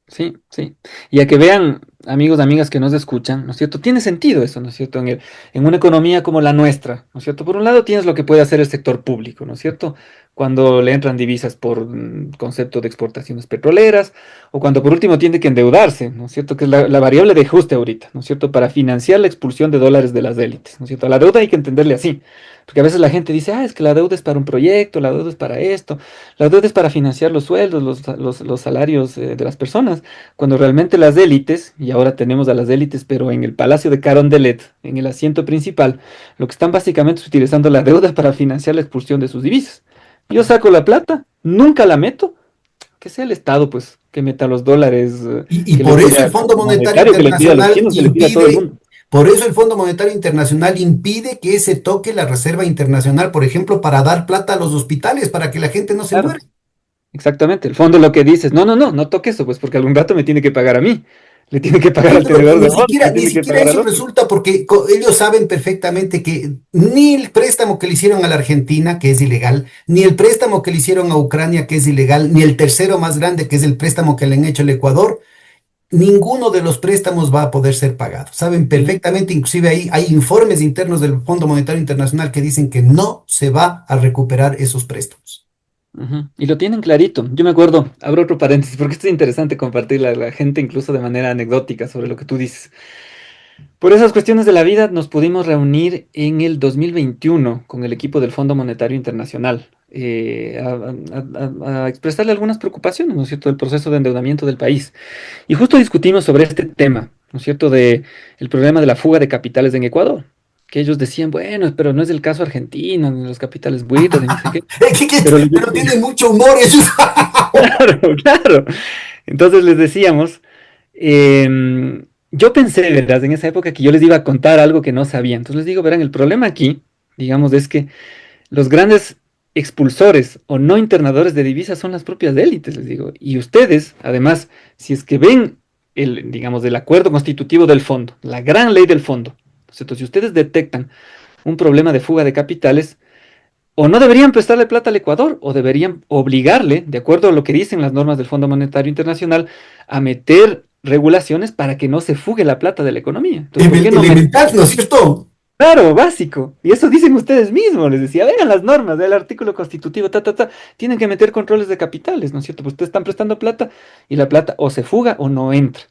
[SPEAKER 2] Sí, sí. Y a que vean, amigos, amigas que nos escuchan, ¿no es cierto? Tiene sentido eso, ¿no es cierto? En una economía como la nuestra, ¿no es cierto? Por un lado tienes lo que puede hacer el sector público, ¿no es cierto? Cuando le entran divisas por concepto de exportaciones petroleras, o cuando por último tiene que endeudarse, ¿no es cierto? Que es la variable de ajuste ahorita, ¿no es cierto? Para financiar la expulsión de dólares de las élites, ¿no es cierto? A la deuda hay que entenderle así. Porque a veces la gente dice, es que la deuda es para un proyecto, la deuda es para esto, la deuda es para financiar los sueldos, los salarios de las personas, cuando realmente las élites, y ahora tenemos a las élites, pero en el Palacio de Carondelet, en el asiento principal, lo que están básicamente es utilizando la deuda para financiar la expulsión de sus divisas. Yo saco la plata, nunca la meto, que sea el Estado, pues, que meta los dólares,
[SPEAKER 1] Y
[SPEAKER 2] que le
[SPEAKER 1] por eso
[SPEAKER 2] pida
[SPEAKER 1] el
[SPEAKER 2] al
[SPEAKER 1] Fondo
[SPEAKER 2] Fondo
[SPEAKER 1] Monetario
[SPEAKER 2] Monetario, que le pida a los
[SPEAKER 1] Internacional
[SPEAKER 2] chinos, que le pida a todo el
[SPEAKER 1] impide,
[SPEAKER 2] mundo.
[SPEAKER 1] por eso el Fondo Monetario Internacional impide que se toque la Reserva Internacional, por ejemplo, para dar plata a los hospitales, para que la gente no se muera.
[SPEAKER 2] Claro. Exactamente, el fondo lo que dice es, no toque eso, pues porque algún rato me tiene que pagar a mí, le tiene que pagar
[SPEAKER 1] Sí,
[SPEAKER 2] al
[SPEAKER 1] pero
[SPEAKER 2] tenedor de
[SPEAKER 1] ni
[SPEAKER 2] bonos,
[SPEAKER 1] siquiera,
[SPEAKER 2] le
[SPEAKER 1] ni
[SPEAKER 2] tiene que
[SPEAKER 1] siquiera
[SPEAKER 2] pagar al
[SPEAKER 1] eso
[SPEAKER 2] otro.
[SPEAKER 1] resulta porque ellos saben perfectamente que ni el préstamo que le hicieron a la Argentina, que es ilegal, ni el préstamo que le hicieron a Ucrania, que es ilegal, ni el tercero más grande, que es el préstamo que le han hecho al Ecuador, ninguno de los préstamos va a poder ser pagado. Saben
[SPEAKER 2] Ujú,
[SPEAKER 1] perfectamente, inclusive ahí hay informes internos del Fondo Monetario Internacional que dicen que no se va a recuperar esos préstamos.
[SPEAKER 2] ujú. Y lo tienen clarito. Yo me acuerdo, abro otro paréntesis, porque esto es interesante compartirle a la gente incluso de manera anecdótica sobre lo que tú dices. Por esas cuestiones de la vida nos pudimos reunir en el 2021 con el equipo del Fondo Monetario Internacional a expresarle algunas preocupaciones, ¿no es cierto?, del proceso de endeudamiento del país. Y justo discutimos sobre este tema, ¿no es cierto?, de el problema de la fuga de capitales en Ecuador, que ellos decían, bueno, pero no es el caso argentino, ni los capitales buitres, ni no sé qué. Pero les
[SPEAKER 1] Pero
[SPEAKER 2] decía,
[SPEAKER 1] tiene mucho humor eso.
[SPEAKER 2] claro, claro. Entonces les decíamos, yo pensé, ¿verdad? En esa época que yo les iba a contar algo que no sabía. Entonces les digo, verán, el problema aquí, digamos, es que los grandes expulsores o no internadores de divisas son las propias élites, les digo. Y ustedes, además, si es que ven digamos, el acuerdo constitutivo del fondo, la gran ley del fondo, entonces, si ustedes detectan un problema de fuga de capitales, o no deberían prestarle plata al Ecuador, o deberían obligarle, de acuerdo a lo que dicen las normas del Fondo Monetario Internacional, a meter regulaciones para que no se fugue la plata de la economía. Entonces, ¿por qué no meten?
[SPEAKER 1] Elemental, ¿no es cierto?
[SPEAKER 2] Claro, básico. Y eso dicen ustedes mismos. Les decía, vean las normas del artículo constitutivo, tienen que meter controles de capitales, ¿no es cierto? Pues ustedes están prestando plata y la plata o se fuga o no entra.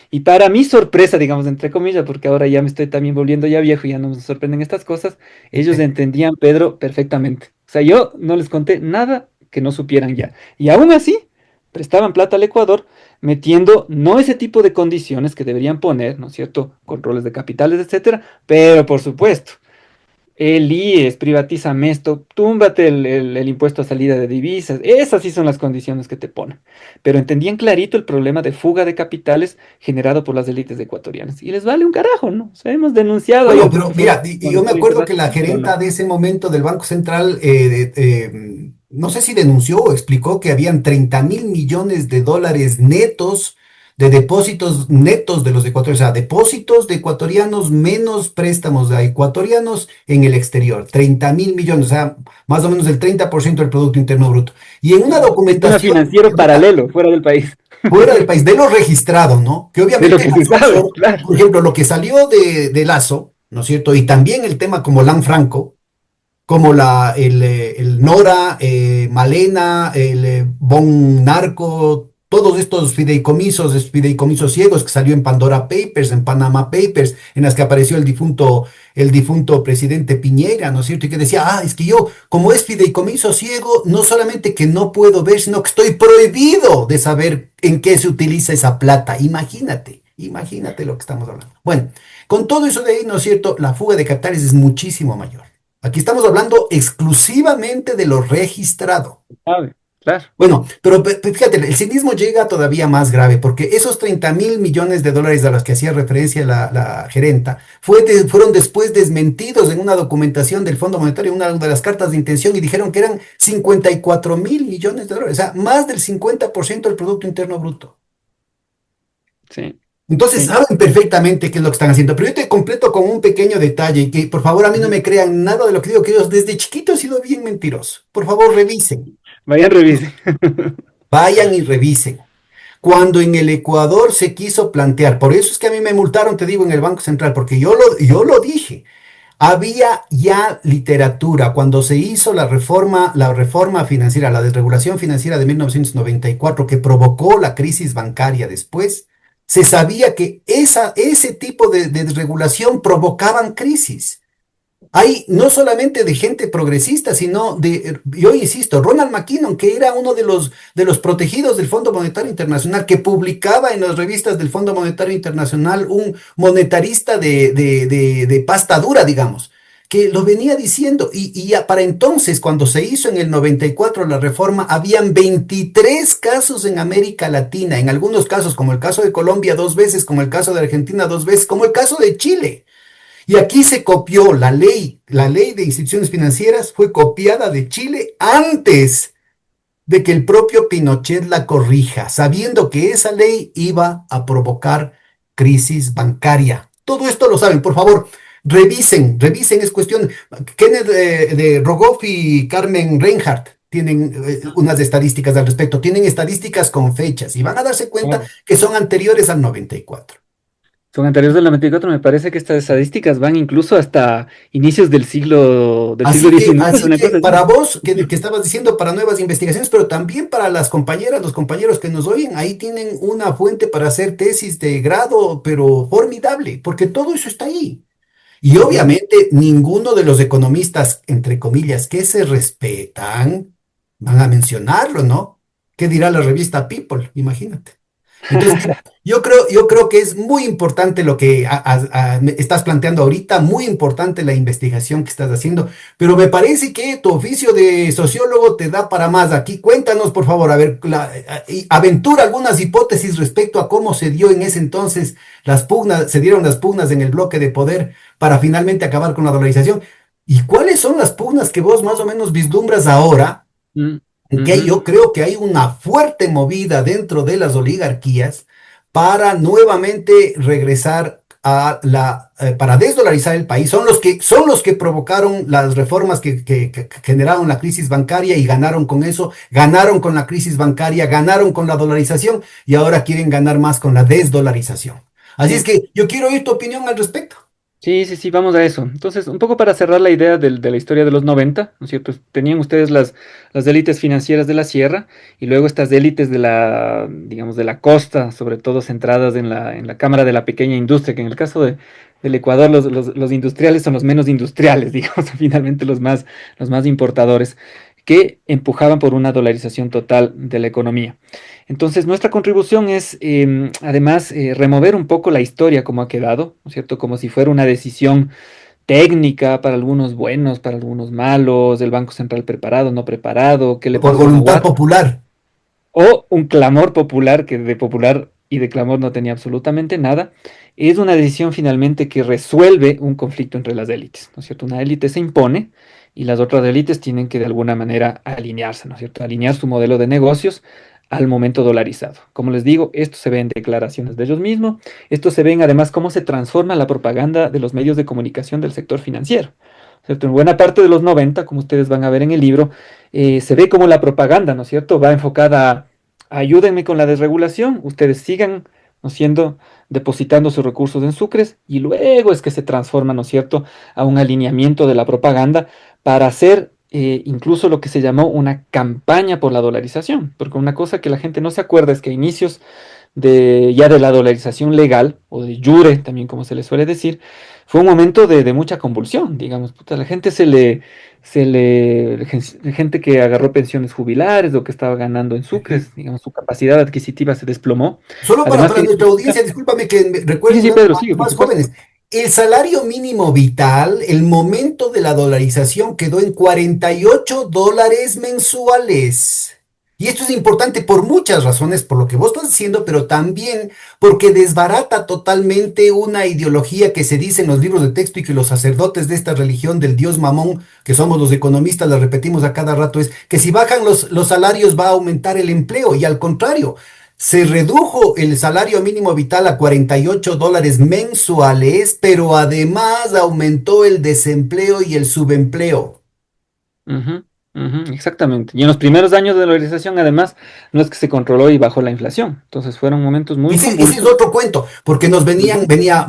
[SPEAKER 2] Y para mi sorpresa, digamos, entre comillas, porque ahora ya me estoy también volviendo ya viejo y ya no me sorprenden estas cosas, ellos entendían, Pedro, perfectamente. O sea, yo no les conté nada que no supieran ya. Y aún así, prestaban plata al Ecuador metiendo no ese tipo de condiciones que deberían poner, ¿no es cierto? Controles de capitales, etcétera, pero por supuesto, el IES, privatízame esto, túmbate el impuesto a salida de divisas, esas sí son las condiciones que te ponen. Pero entendían clarito el problema de fuga de capitales generado por las élites ecuatorianas. Y les vale un carajo, ¿no? O sea, hemos denunciado ahí
[SPEAKER 1] Bueno,
[SPEAKER 2] al
[SPEAKER 1] pero
[SPEAKER 2] profesor
[SPEAKER 1] mira, y yo me
[SPEAKER 2] Monetario
[SPEAKER 1] acuerdo que la
[SPEAKER 2] Internacional, pero
[SPEAKER 1] gerenta
[SPEAKER 2] no.
[SPEAKER 1] de ese momento del Banco Central, no sé si denunció o explicó que habían 30.000 millones de dólares netos de depósitos netos de los ecuatorianos, o sea, depósitos de ecuatorianos menos préstamos de ecuatorianos en el exterior, 30.000 millones, o sea, más o menos el 30% del Producto Interno Bruto. Y en una
[SPEAKER 2] Un sistema
[SPEAKER 1] documentación
[SPEAKER 2] financiero paralelo fuera del país,
[SPEAKER 1] fuera del país, de lo registrado, ¿no? Que
[SPEAKER 2] de lo
[SPEAKER 1] obviamente
[SPEAKER 2] que se sabe,
[SPEAKER 1] Alfonso,
[SPEAKER 2] claro.
[SPEAKER 1] por ejemplo, lo que salió de Lazo, ¿no es cierto? Y también el tema como Lanfranco, como el Nora, Malena, el Bon Narco, todos estos fideicomisos ciegos que salió en Pandora Papers, en Panama Papers, en las que apareció el difunto presidente Piñera, ¿no es cierto? Y que decía, es que yo, como es fideicomiso ciego, no solamente que no puedo ver, sino que estoy prohibido de saber en qué se utiliza esa plata. Imagínate lo que estamos hablando. Bueno, con todo eso de ahí, ¿no es cierto? La fuga de capitales es muchísimo mayor. Aquí estamos hablando exclusivamente de lo registrado.
[SPEAKER 2] Sabe, claro.
[SPEAKER 1] Bueno, pero fíjate, el cinismo llega todavía más grave, porque esos 30.000 millones de dólares a los que hacía referencia la gerenta fueron después desmentidos en una documentación del Fondo Monetario, en una de las cartas de intención, y dijeron que eran 54.000 millones de dólares, o sea, más del 50% del Producto Interno Bruto.
[SPEAKER 2] Sí,
[SPEAKER 1] Entonces
[SPEAKER 2] sí.
[SPEAKER 1] saben perfectamente qué es lo que están haciendo, pero yo te completo con un pequeño detalle, que por favor a mí no
[SPEAKER 2] Ujú.
[SPEAKER 1] me crean nada de lo que digo, que yo desde chiquito he sido bien mentiroso. Por favor, revisen,
[SPEAKER 2] Vayan, revisen.
[SPEAKER 1] vayan y revisen. Cuando en el Ecuador se quiso plantear, por eso es que a mí me multaron, te digo, en el Banco Central, porque yo lo dije. Había ya literatura cuando se hizo la reforma financiera, la desregulación financiera de 1994 que provocó la crisis bancaria después. Se sabía que ese tipo de desregulación provocaban crisis. Hay no solamente de gente progresista, sino yo insisto, Ronald McKinnon, que era uno de los protegidos del Fondo Monetario Internacional, que publicaba en las revistas del Fondo Monetario Internacional, un monetarista de pasta dura, digamos, que lo venía diciendo. Y ya para entonces, cuando se hizo en el 94 la reforma, habían 23 casos en América Latina, en algunos casos, como el caso de Colombia dos veces, como el caso de Argentina dos veces, como el caso de Chile. Y aquí se copió la ley de instituciones financieras fue copiada de Chile antes de que el propio Pinochet la corrija, sabiendo que esa ley iba a provocar crisis bancaria. Todo esto lo saben, por favor, revisen, es cuestión. Kenneth de Rogoff y Carmen Reinhardt tienen unas estadísticas al respecto, tienen estadísticas con fechas y van a darse cuenta
[SPEAKER 2] Claro.
[SPEAKER 1] que son anteriores al 94.
[SPEAKER 2] Son anteriores del 94. Me parece que estas estadísticas van incluso hasta inicios del siglo
[SPEAKER 1] Así que,
[SPEAKER 2] XIX,
[SPEAKER 1] así
[SPEAKER 2] una
[SPEAKER 1] que
[SPEAKER 2] cosa
[SPEAKER 1] para
[SPEAKER 2] así.
[SPEAKER 1] vos, que estabas diciendo, para nuevas investigaciones, pero también para las compañeras, los compañeros que nos oyen, ahí tienen una fuente para hacer tesis de grado, pero formidable, porque todo eso está ahí. Y
[SPEAKER 2] Ujú.
[SPEAKER 1] obviamente ninguno de los economistas, entre comillas, que se respetan, van a mencionarlo, ¿no? ¿Qué dirá la revista People? Imagínate. Entonces, yo creo que es muy importante lo que me estás planteando ahorita, muy importante la investigación que estás haciendo, pero me parece que tu oficio de sociólogo te da para más. Aquí cuéntanos, por favor, a ver, y aventura algunas hipótesis respecto a cómo se dio en ese entonces se dieron las pugnas en el bloque de poder para finalmente acabar con la dolarización. ¿Y cuáles son las pugnas que vos más o menos vislumbras ahora?
[SPEAKER 2] Mm,
[SPEAKER 1] Que
[SPEAKER 2] ujú.
[SPEAKER 1] yo creo que hay una fuerte movida dentro de las oligarquías para nuevamente regresar para desdolarizar el país. Son los que provocaron las reformas que generaron la crisis bancaria y ganaron con eso, ganaron con la crisis bancaria, ganaron con la dolarización y ahora quieren ganar más con la desdolarización. Así es
[SPEAKER 2] Sí.
[SPEAKER 1] que yo quiero oír tu opinión al respecto.
[SPEAKER 2] Sí, sí, sí, vamos a eso. Entonces, un poco para cerrar la idea de la historia de los 90, ¿no es cierto? Tenían ustedes las élites financieras de la sierra y luego estas élites digamos, de la costa, sobre todo centradas en la cámara de la pequeña industria, que en el caso del Ecuador los industriales son los menos industriales, digamos, finalmente los más importadores, que empujaban por una dolarización total de la economía. Entonces, nuestra contribución es, además, remover un poco la historia como ha quedado, ¿no es cierto? Como si fuera una decisión técnica para algunos buenos, para algunos malos, del Banco Central preparado, no preparado, qué le
[SPEAKER 1] Por
[SPEAKER 2] pasó a
[SPEAKER 1] voluntad
[SPEAKER 2] Nahuatl,
[SPEAKER 1] popular.
[SPEAKER 2] o un clamor popular que de popular y de clamor no tenía absolutamente nada. Es una decisión finalmente que resuelve un conflicto entre las élites, ¿no es cierto? Una élite se impone y las otras élites tienen que de alguna manera alinearse, ¿no es cierto? Alinear su modelo de negocios al momento dolarizado. Como les digo, esto se ve en declaraciones de ellos mismos, esto se ve en además cómo se transforma la propaganda de los medios de comunicación del sector financiero. ¿Cierto? En buena parte de los 90, como ustedes van a ver en el libro, se ve como la propaganda, ¿no es cierto?, va enfocada a ayúdenme con la desregulación, ustedes sigan, ¿no siendo, depositando sus recursos en sucres y luego es que se transforma, ¿no es cierto?, a un alineamiento de la propaganda para hacer incluso lo que se llamó una campaña por la dolarización, porque una cosa que la gente no se acuerda es que a inicios ya de la dolarización legal, o de jure también como se le suele decir, fue un momento de mucha convulsión, digamos, puta, la gente gente que agarró pensiones jubilares o que estaba ganando en sucres, digamos, su capacidad adquisitiva se desplomó.
[SPEAKER 1] Solo
[SPEAKER 2] Además
[SPEAKER 1] para
[SPEAKER 2] que...
[SPEAKER 1] nuestra audiencia, discúlpame que
[SPEAKER 2] Sí,
[SPEAKER 1] recuerden
[SPEAKER 2] sí,
[SPEAKER 1] a
[SPEAKER 2] Pedro,
[SPEAKER 1] los
[SPEAKER 2] sigue, por
[SPEAKER 1] más
[SPEAKER 2] supuesto.
[SPEAKER 1] jóvenes. El salario mínimo vital, el momento de la dolarización quedó en $48 mensuales. Y esto es importante por muchas razones, por lo que vos estás diciendo, pero también porque desbarata totalmente una ideología que se dice en los libros de texto y que los sacerdotes de esta religión del dios Mamón, que somos los economistas, la repetimos a cada rato, es que si bajan los salarios va a aumentar el empleo. Y al contrario, se redujo el salario mínimo vital a $48 mensuales, pero además aumentó el desempleo y el subempleo.
[SPEAKER 2] Ujú, ujú, exactamente. Y en los primeros años de la dolarización, además, no es que se controló y bajó la inflación. Entonces fueron momentos muy
[SPEAKER 1] Ese es
[SPEAKER 2] convulsos.
[SPEAKER 1] otro cuento, porque nos
[SPEAKER 2] Ujú.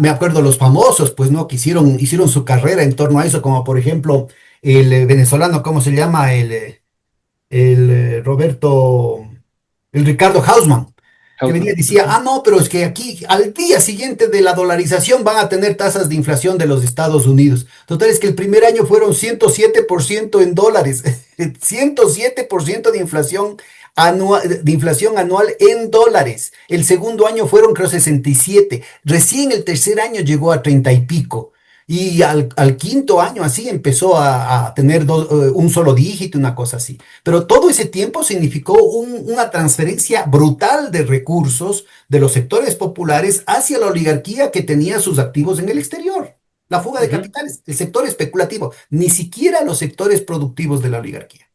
[SPEAKER 1] me acuerdo, los famosos, pues, ¿no? Que hicieron su carrera en torno a eso, como por ejemplo el venezolano, ¿cómo se llama? Roberto, el Ricardo Hausmann, que venía y
[SPEAKER 2] Hausman.
[SPEAKER 1] decía,
[SPEAKER 2] Ujú,
[SPEAKER 1] no, pero es que aquí al día siguiente de la dolarización van a tener tasas de inflación de los Estados Unidos. Total, es que el primer año fueron 107% en dólares, 107% de inflación anual en dólares. El segundo año fueron, creo, 67. Recién el tercer año llegó a 30 y pico. Y al quinto año así empezó a tener un solo dígito, una cosa así. Pero todo ese tiempo significó una transferencia brutal de recursos de los sectores populares hacia la oligarquía que tenía sus activos en el exterior. La fuga de
[SPEAKER 2] ujú,
[SPEAKER 1] capitales, el sector especulativo, ni siquiera los sectores productivos de la oligarquía.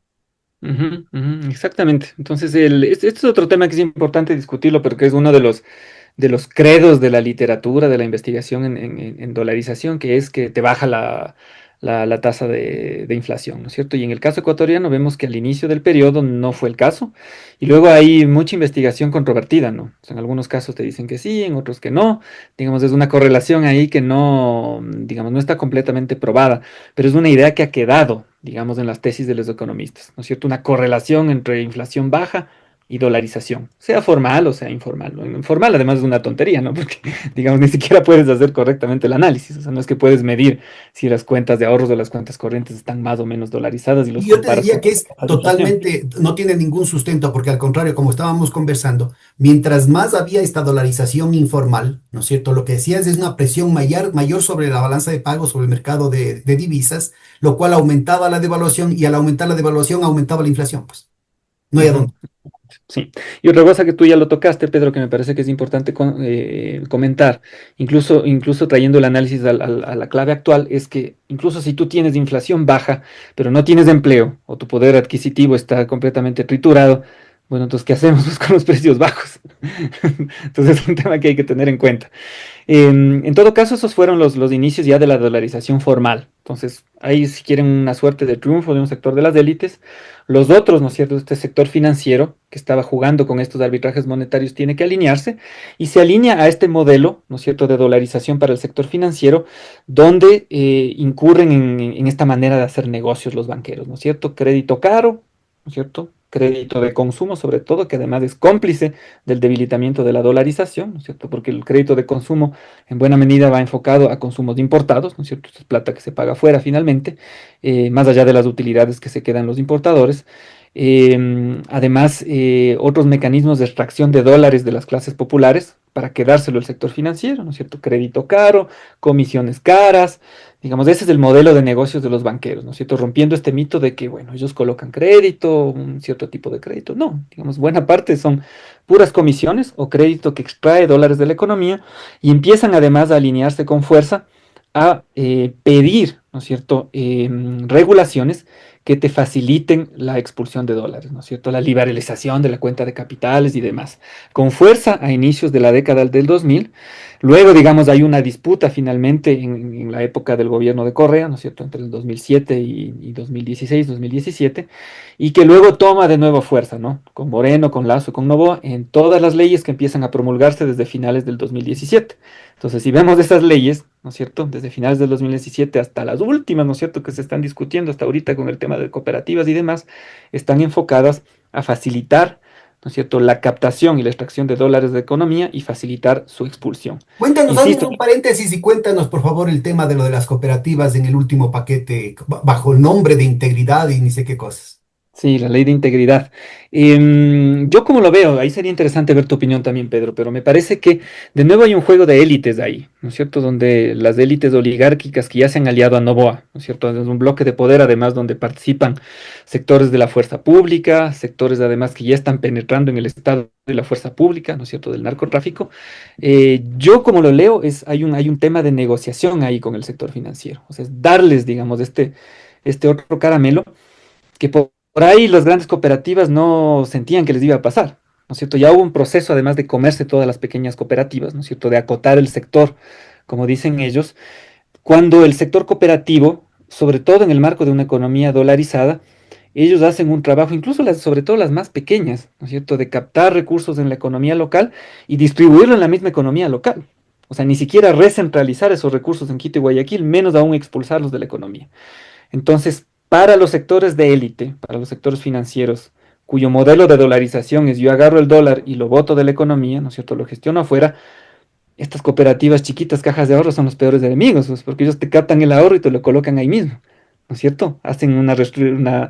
[SPEAKER 2] ujú, ujú, exactamente. Entonces, este es otro tema que es importante discutirlo, pero que es uno de los credos de la literatura, de la investigación en dolarización, que es que te baja la tasa de inflación, ¿no es cierto? Y en el caso ecuatoriano vemos que al inicio del periodo no fue el caso, y luego hay mucha investigación controvertida, ¿no? O sea, en algunos casos te dicen que sí, en otros que no, digamos, es una correlación ahí que no, digamos, no está completamente probada, pero es una idea que ha quedado, digamos, en las tesis de los economistas, ¿no es cierto? Una correlación entre inflación baja y dolarización, sea formal o sea informal. Lo informal además es una tontería, ¿no? Porque, digamos, ni siquiera puedes hacer correctamente el análisis, o sea, no es que puedes medir si las cuentas de ahorros o las cuentas corrientes están más o menos dolarizadas y los
[SPEAKER 1] Y yo te
[SPEAKER 2] comparas
[SPEAKER 1] diría
[SPEAKER 2] con
[SPEAKER 1] que es
[SPEAKER 2] la inflación.
[SPEAKER 1] totalmente, no tiene ningún sustento, porque al contrario, como estábamos conversando, mientras más había esta dolarización informal, ¿no es cierto? Lo que decías es una presión mayor sobre la balanza de pagos, sobre el mercado de divisas, lo cual aumentaba la devaluación y al aumentar la devaluación aumentaba la inflación, pues. No hay a
[SPEAKER 2] Ujú.
[SPEAKER 1] dónde.
[SPEAKER 2] Sí, y otra cosa que tú ya lo tocaste, Pedro, que me parece que es importante comentar, incluso trayendo el análisis a la clave actual, es que incluso si tú tienes inflación baja, pero no tienes empleo, o tu poder adquisitivo está completamente triturado, bueno, entonces, ¿qué hacemos? Pues con los precios bajos. Entonces es un tema que hay que tener en cuenta. En todo caso, esos fueron los inicios ya de la dolarización formal. Entonces, ahí si quieren una suerte de triunfo de un sector de las élites, los otros, ¿no es cierto? Este sector financiero que estaba jugando con estos arbitrajes monetarios tiene que alinearse y se alinea a este modelo, ¿no es cierto?, de dolarización para el sector financiero, donde incurren en esta manera de hacer negocios los banqueros, ¿no es cierto? Crédito caro, ¿no es cierto? Crédito de consumo, sobre todo, que además es cómplice del debilitamiento de la dolarización, ¿no es cierto? Porque el crédito de consumo en buena medida va enfocado a consumos de importados, ¿no es cierto? Esto es plata que se paga afuera finalmente, más allá de las utilidades que se quedan los importadores. Además, otros mecanismos de extracción de dólares de las clases populares para quedárselo el sector financiero, ¿no es cierto? Crédito caro, comisiones caras, digamos, ese es el modelo de negocios de los banqueros, ¿no es cierto? Rompiendo este mito de que, bueno, ellos colocan crédito, un cierto tipo de crédito. No, digamos, buena parte son puras comisiones o crédito que extrae dólares de la economía y empiezan además a alinearse con fuerza a pedir, ¿no es cierto?, regulaciones que te faciliten la expulsión de dólares, ¿no es cierto? La liberalización de la cuenta de capitales y demás. Con fuerza a inicios de la década del 2000. Luego, digamos, hay una disputa finalmente en la época del gobierno de Correa, ¿no es cierto?, entre el 2007 y 2016, 2017, y que luego toma de nuevo fuerza, ¿no? Con Moreno, con Lazo, con Noboa, en todas las leyes que empiezan a promulgarse desde finales del 2017. Entonces, si vemos esas leyes, ¿no es cierto?, desde finales del 2017 hasta las últimas, ¿no es cierto?, que se están discutiendo hasta ahorita con el tema de cooperativas y demás, están enfocadas a facilitar, ¿no es cierto?, la captación y la extracción de dólares de economía y facilitar su expulsión.
[SPEAKER 1] Cuéntanos, hazme
[SPEAKER 2] Insisto,
[SPEAKER 1] un paréntesis y cuéntanos, por favor, el tema de lo de las cooperativas en el último paquete, bajo el nombre de integridad y ni sé qué cosas.
[SPEAKER 2] sí, la ley de integridad. Yo como lo veo, ahí sería interesante ver tu opinión también, Pedro, pero me parece que de nuevo hay un juego de élites ahí, ¿no es cierto? Donde las élites oligárquicas que ya se han aliado a Noboa, ¿no es cierto? Es un bloque de poder además donde participan sectores de la fuerza pública, sectores además que ya están penetrando en el Estado de la fuerza pública, ¿no es cierto? Del narcotráfico. Yo como lo leo, hay un tema de negociación ahí con el sector financiero, o sea, es darles, digamos, este otro caramelo que por ahí las grandes cooperativas no sentían que les iba a pasar, ¿no es cierto? Ya hubo un proceso, además de comerse todas las pequeñas cooperativas, ¿no es cierto? De acotar el sector, como dicen ellos, cuando el sector cooperativo, sobre todo en el marco de una economía dolarizada, ellos hacen un trabajo, incluso sobre todo las más pequeñas, ¿no es cierto?, de captar recursos en la economía local y distribuirlo en la misma economía local. O sea, ni siquiera recentralizar esos recursos en Quito y Guayaquil, menos aún expulsarlos de la economía. Entonces, para los sectores de élite, para los sectores financieros, cuyo modelo de dolarización es yo agarro el dólar y lo boto de la economía, ¿no es cierto? Lo gestiono afuera, estas cooperativas chiquitas, cajas de ahorro, son los peores enemigos, pues, porque ellos te captan el ahorro y te lo colocan ahí mismo, ¿no es cierto? Hacen una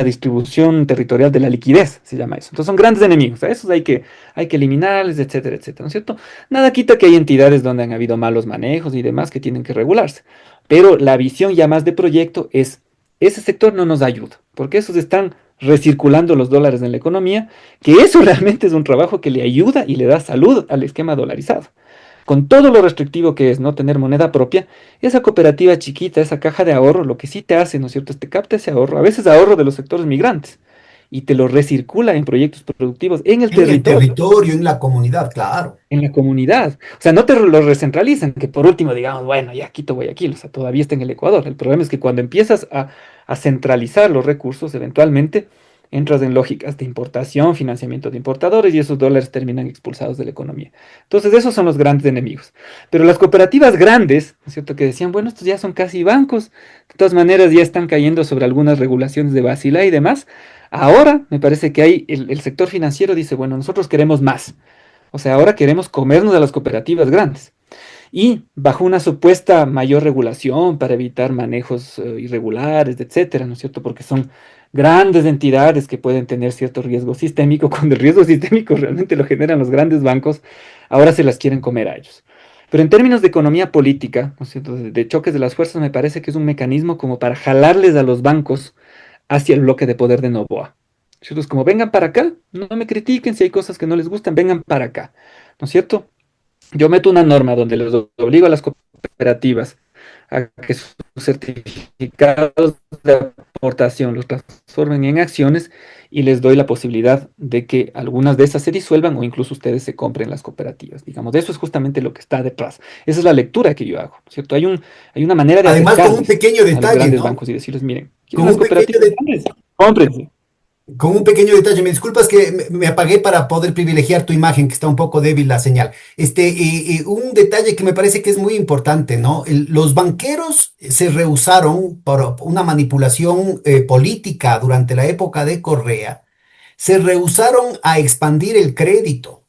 [SPEAKER 2] distribución territorial de la liquidez, se llama eso. Entonces son grandes enemigos, a esos hay que eliminarles, etcétera, etcétera, ¿no es cierto? Nada quita que hay entidades donde han habido malos manejos y demás que tienen que regularse, pero la visión ya más de proyecto es, ese sector no nos ayuda, porque esos están recirculando los dólares en la economía, que eso realmente es un trabajo que le ayuda y le da salud al esquema dolarizado con todo lo restrictivo que es no tener moneda propia, esa cooperativa chiquita, esa caja de ahorro, lo que sí te hace, ¿no es cierto?, es te capta ese ahorro, a veces ahorro de los sectores migrantes, y te lo recircula en proyectos productivos en el
[SPEAKER 1] En el
[SPEAKER 2] territorio,
[SPEAKER 1] territorio, en la comunidad, claro.
[SPEAKER 2] en la comunidad. O sea, no te lo recentralizan, que por último digamos, bueno, ya Quito, Guayaquil, o sea, todavía está en el Ecuador. El problema es que cuando empiezas a centralizar los recursos, eventualmente entras en lógicas de importación, financiamiento de importadores y esos dólares terminan expulsados de la economía. Entonces, esos son los grandes enemigos. Pero las cooperativas grandes, ¿no es cierto?, que decían, bueno, estos ya son casi bancos, de todas maneras ya están cayendo sobre algunas regulaciones de Basilea y demás. Ahora me parece que hay el sector financiero dice, bueno, nosotros queremos más. O sea, ahora queremos comernos a las cooperativas grandes. Y bajo una supuesta mayor regulación para evitar manejos irregulares, etcétera, ¿no es cierto? Porque son grandes entidades que pueden tener cierto riesgo sistémico. Cuando el riesgo sistémico realmente lo generan los grandes bancos, ahora se las quieren comer a ellos. Pero en términos de economía política, ¿no es cierto?, de choques de las fuerzas, me parece que es un mecanismo como para jalarles a los bancos hacia el bloque de poder de Noboa. ¿Cierto? Es como, vengan para acá, no me critiquen si hay cosas que no les gustan, vengan para acá, ¿no es cierto? Yo meto una norma donde les obligo a las cooperativas a que sus certificados de aportación los transformen en acciones y les doy la posibilidad de que algunas de esas se disuelvan o incluso ustedes se compren las cooperativas. Digamos, eso es justamente lo que está detrás. Esa es la lectura que yo hago, ¿cierto? Hay una manera de
[SPEAKER 1] Además, con un
[SPEAKER 2] acercarles
[SPEAKER 1] pequeño
[SPEAKER 2] a los
[SPEAKER 1] detalle,
[SPEAKER 2] grandes
[SPEAKER 1] ¿no?
[SPEAKER 2] bancos y decirles, miren, ¿quieren
[SPEAKER 1] Con
[SPEAKER 2] las
[SPEAKER 1] un pequeño
[SPEAKER 2] cooperativas?
[SPEAKER 1] detalle.
[SPEAKER 2] Cómprense, cómprense.
[SPEAKER 1] Con un pequeño detalle, me disculpas que me apagué para poder privilegiar tu imagen, que está un poco débil la señal. Un detalle que me parece que es muy importante, ¿no? Los banqueros se rehusaron por una manipulación política durante la época de Correa, se rehusaron a expandir el crédito.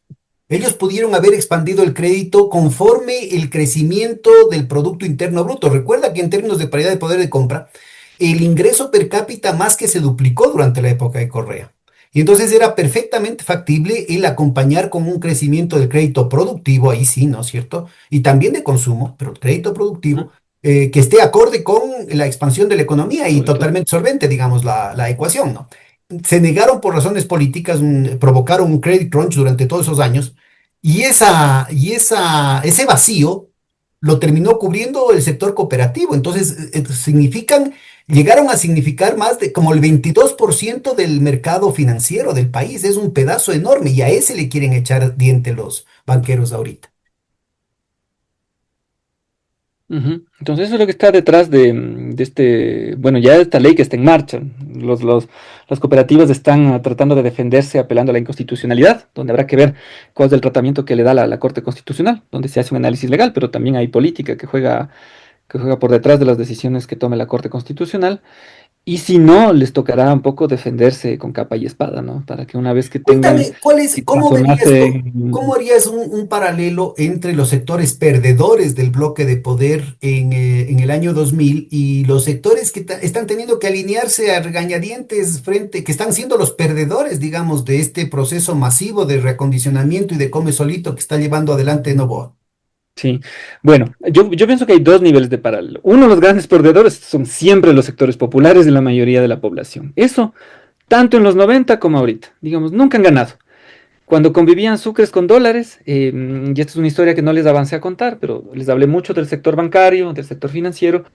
[SPEAKER 1] Ellos pudieron haber expandido el crédito conforme el crecimiento del Producto Interno Bruto. Recuerda que en términos de paridad de poder de compra, el ingreso per cápita más que se duplicó durante la época de Correa. Y entonces era perfectamente factible el acompañar con un crecimiento del crédito productivo, ahí sí, ¿no es cierto? Y también de consumo, pero el crédito productivo,
[SPEAKER 2] Ujú.
[SPEAKER 1] que esté acorde con la expansión de la economía y
[SPEAKER 2] Claro.
[SPEAKER 1] totalmente solvente, digamos, la ecuación, ¿no? Se negaron por razones políticas, provocaron un credit crunch durante todos esos años, ese vacío lo terminó cubriendo el sector cooperativo. Entonces, significan llegaron a significar más de como el 22% del mercado financiero del país. Es un pedazo enorme y a ese le quieren echar diente los banqueros ahorita.
[SPEAKER 2] Ujú. Entonces eso es lo que está detrás de este, bueno, ya esta ley que está en marcha. Las cooperativas están tratando de defenderse apelando a la inconstitucionalidad, donde habrá que ver cuál es el tratamiento que le da la Corte Constitucional, donde se hace un análisis legal, pero también hay política que juega por detrás de las decisiones que tome la Corte Constitucional. Y si no, les tocará un poco defenderse con capa y espada, ¿no? Para que una vez que tengan,
[SPEAKER 1] Cuéntame, ¿cuál es,
[SPEAKER 2] si
[SPEAKER 1] cómo verías
[SPEAKER 2] razonarse
[SPEAKER 1] tú, cómo harías un paralelo entre los sectores perdedores del bloque de poder en el año 2000 y los sectores que están teniendo que alinearse a regañadientes frente, que están siendo los perdedores, digamos, de este proceso masivo de reacondicionamiento y de come solito que está llevando adelante Novoa?
[SPEAKER 2] sí, bueno, yo pienso que hay dos niveles de paralelo. Uno, los grandes perdedores son siempre los sectores populares de la mayoría de la población. Eso, tanto en los 90 como ahorita. Digamos, nunca han ganado. Cuando convivían sucres con dólares, y esta es una historia que no les avancé a contar, pero les hablé mucho del sector bancario, del sector financiero,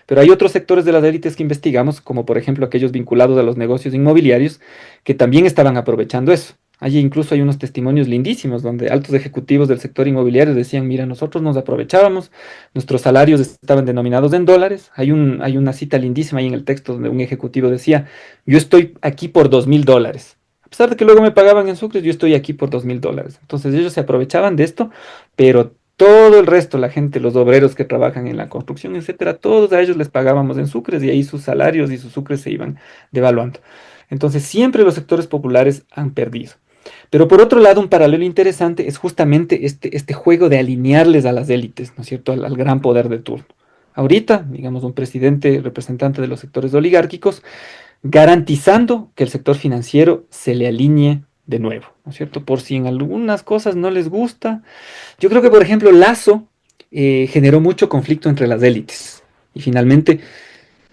[SPEAKER 2] pero hay otros sectores de las élites que investigamos, como por ejemplo aquellos vinculados a los negocios inmobiliarios, que también estaban aprovechando eso. Allí incluso hay unos testimonios lindísimos donde altos ejecutivos del sector inmobiliario decían, mira, nosotros nos aprovechábamos, nuestros salarios estaban denominados en dólares. Hay una cita lindísima ahí en el texto donde un ejecutivo decía, yo estoy aquí por $2000. A pesar de que luego me pagaban en sucres, yo estoy aquí por $2000. Entonces ellos se aprovechaban de esto, pero todo el resto, la gente, los obreros que trabajan en la construcción, etcétera, todos a ellos les pagábamos en sucres y ahí sus salarios y sus sucres se iban devaluando. Entonces siempre los sectores populares han perdido. Pero por otro lado, un paralelo interesante es justamente este juego de alinearles a las élites, ¿no es cierto?, al gran poder de turno. Ahorita, digamos, un presidente representante de los sectores oligárquicos, garantizando que el sector financiero se le alinee de nuevo, ¿no es cierto? Por si en algunas cosas no les gusta. Yo creo que, por ejemplo, Lazo generó mucho conflicto entre las élites. Y finalmente,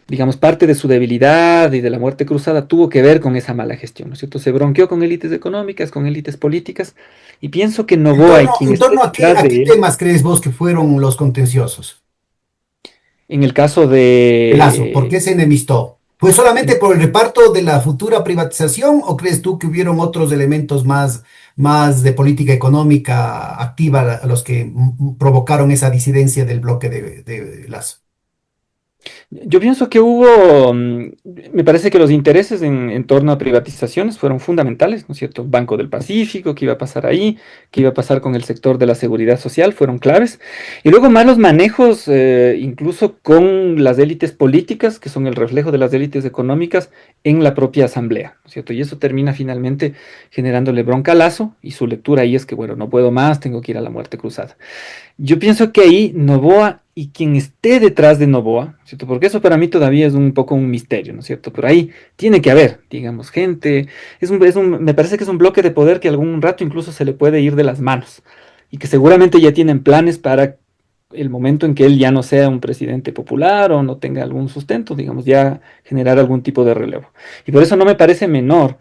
[SPEAKER 2] digamos, parte de su debilidad y de la muerte cruzada tuvo que ver con esa mala gestión, ¿no es cierto? Se bronqueó con élites económicas, con élites políticas, y pienso que Noboa y quien
[SPEAKER 1] En
[SPEAKER 2] esté
[SPEAKER 1] torno
[SPEAKER 2] detrás
[SPEAKER 1] a qué
[SPEAKER 2] de él,
[SPEAKER 1] temas crees vos que fueron los contenciosos?
[SPEAKER 2] en el caso
[SPEAKER 1] Lazo, ¿por
[SPEAKER 2] de...
[SPEAKER 1] qué se enemistó? ¿Fue solamente por el reparto de la futura privatización o crees tú que hubieron otros elementos más de política económica activa los que provocaron esa disidencia del bloque de Lazo?
[SPEAKER 2] Yo pienso que hubo, me parece que los intereses en torno a privatizaciones fueron fundamentales, ¿no es cierto? Banco del Pacífico, qué iba a pasar ahí, qué iba a pasar con el sector de la seguridad social, fueron claves. Y luego más los manejos, incluso con las élites políticas, que son el reflejo de las élites económicas, en la propia asamblea, ¿no es cierto? Y eso termina finalmente generándole bronca a Lazo, y su lectura ahí es que, bueno, no puedo más, tengo que ir a la muerte cruzada. Yo pienso que ahí Novoa y quien esté detrás de Novoa, ¿cierto? Porque eso para mí todavía es un poco un misterio, ¿no es cierto? Pero ahí tiene que haber, digamos, gente, me parece que es un bloque de poder que algún rato incluso se le puede ir de las manos y que seguramente ya tienen planes para el momento en que él ya no sea un presidente popular o no tenga algún sustento, digamos, ya generar algún tipo de relevo. Y por eso no me parece menor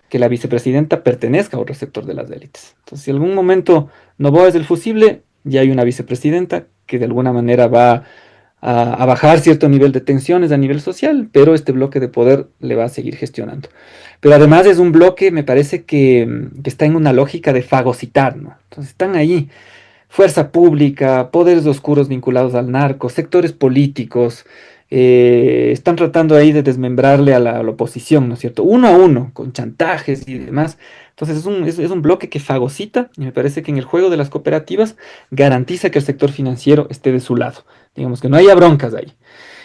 [SPEAKER 2] que la vicepresidenta pertenezca a otro sector de las élites. Entonces, si algún momento Novoa es el fusible, ya hay una vicepresidenta que de alguna manera va a bajar cierto nivel de tensiones a nivel social, pero este bloque de poder le va a seguir gestionando. Pero además es un bloque, me parece que está en una lógica de fagocitar, ¿no? Entonces están ahí fuerza pública, poderes oscuros vinculados al narco, sectores políticos, están tratando ahí de desmembrarle a la oposición, ¿no es cierto? Uno a uno, con chantajes y demás. Entonces es un bloque que fagocita y me parece que en el juego de las cooperativas garantiza que el sector financiero esté de su lado. Digamos que no haya broncas ahí.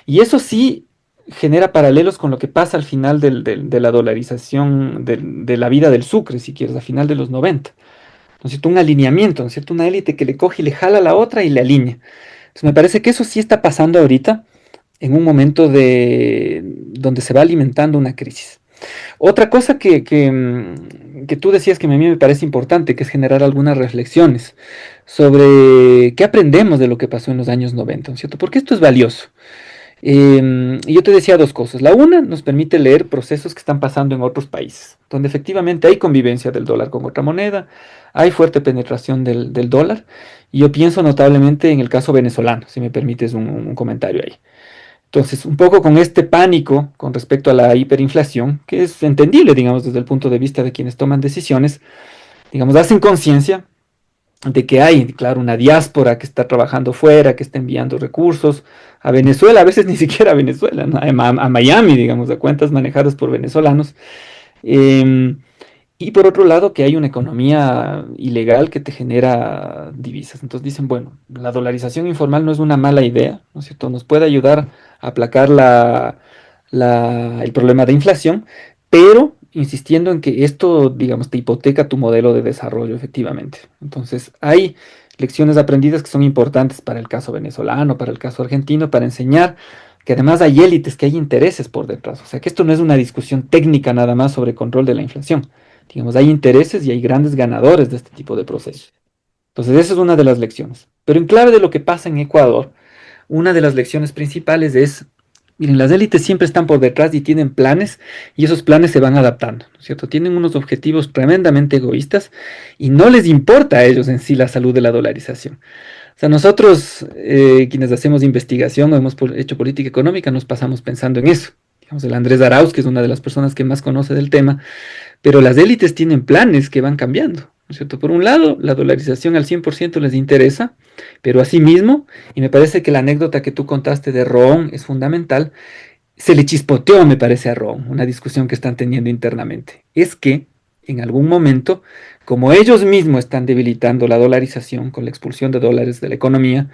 [SPEAKER 2] Y eso sí genera paralelos con lo que pasa al final de la dolarización de la vida del sucre, si quieres, a final de los 90. ¿No es cierto? Un alineamiento, ¿no es cierto? Una élite que le coge y le jala a la otra y le alinea. Entonces me parece que eso sí está pasando ahorita en un momento donde se va alimentando una crisis. Otra cosa que tú decías que a mí me parece importante, que es generar algunas reflexiones sobre qué aprendemos de lo que pasó en los años 90, ¿no es cierto? Porque esto es valioso. Y yo te decía dos cosas. La una nos permite leer procesos que están pasando en otros países, donde efectivamente hay convivencia del dólar con otra moneda, hay fuerte penetración del dólar, y yo pienso notablemente en el caso venezolano, si me permites un comentario ahí. Entonces, un poco con este pánico con respecto a la hiperinflación, que es entendible, digamos, desde el punto de vista de quienes toman decisiones, digamos, hacen conciencia de que hay, claro, una diáspora que está trabajando fuera, que está enviando recursos a Venezuela, a veces ni siquiera a Venezuela, ¿no? A Miami, digamos, a cuentas manejadas por venezolanos. Eh, y por otro lado, que hay una economía ilegal que te genera divisas. Entonces dicen, bueno, la dolarización informal no es una mala idea, ¿no es cierto? Nos puede ayudar a aplacar el problema de inflación, pero insistiendo en que esto, digamos, te hipoteca tu modelo de desarrollo, efectivamente. Entonces, hay lecciones aprendidas que son importantes para el caso venezolano, para el caso argentino, para enseñar que además hay élites, que hay intereses por detrás. O sea, que esto no es una discusión técnica nada más sobre control de la inflación. Digamos, hay intereses y hay grandes ganadores de este tipo de procesos. Entonces, esa es una de las lecciones. Pero en clave de lo que pasa en Ecuador, una de las lecciones principales es, miren, las élites siempre están por detrás y tienen planes y esos planes se van adaptando, ¿no es cierto? Tienen unos objetivos tremendamente egoístas y no les importa a ellos en sí la salud de la dolarización. O sea, nosotros, quienes hacemos investigación o hemos hecho política económica, nos pasamos pensando en eso. Digamos, el Andrés Arauz, que es una de las personas que más conoce del tema, pero las élites tienen planes que van cambiando, ¿no es cierto? Por un lado, la dolarización al 100% les interesa, pero asimismo, y me parece que la anécdota que tú contaste de Roón es fundamental, se le chispoteó, me parece, a Roón, una discusión que están teniendo internamente. Es que en algún momento, como ellos mismos están debilitando la dolarización con la expulsión de dólares de la economía,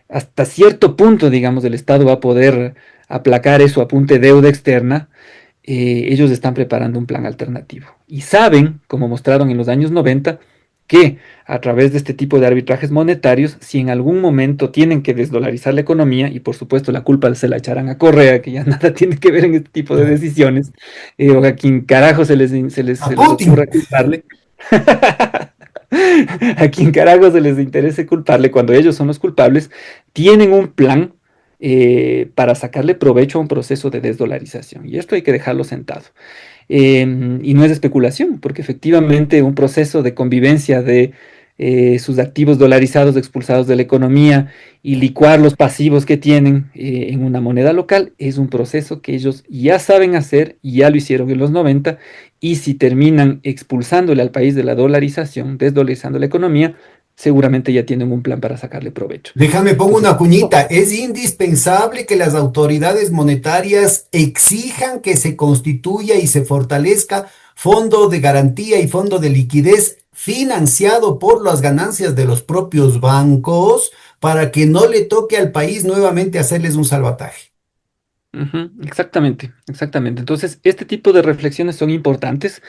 [SPEAKER 2] hasta cierto punto, digamos, el Estado va a poder aplacar eso a punta de deuda externa. Ellos están preparando un plan alternativo y saben, como mostraron en los años 90, que a través de este tipo de arbitrajes monetarios, si en algún momento tienen que desdolarizar la economía, y por supuesto la culpa se la echarán a Correa, que ya nada tiene que ver en este tipo de
[SPEAKER 1] Claro.
[SPEAKER 2] decisiones, o a quien carajo
[SPEAKER 1] A
[SPEAKER 2] se les
[SPEAKER 1] Putin.
[SPEAKER 2] ocurra culparle, a quien carajo se les interese culparle cuando ellos son los culpables, tienen un plan para sacarle provecho a un proceso de desdolarización. Y esto hay que dejarlo sentado. Y no es especulación, porque efectivamente un proceso de convivencia de sus activos dolarizados expulsados de la economía y licuar los pasivos que tienen en una moneda local es un proceso que ellos ya saben hacer y ya lo hicieron en los 90 y si terminan expulsándole al país de la dolarización, desdolarizando la economía, seguramente ya tienen un plan para sacarle provecho.
[SPEAKER 1] Déjame pongo
[SPEAKER 2] Entonces,
[SPEAKER 1] una cuñita. Es indispensable que las autoridades monetarias exijan que se constituya y se fortalezca fondo de garantía y fondo de liquidez financiado por las ganancias de los propios bancos para que no le toque al país nuevamente hacerles un salvataje.
[SPEAKER 2] ujú, exactamente, exactamente. Entonces, este tipo de reflexiones son importantes.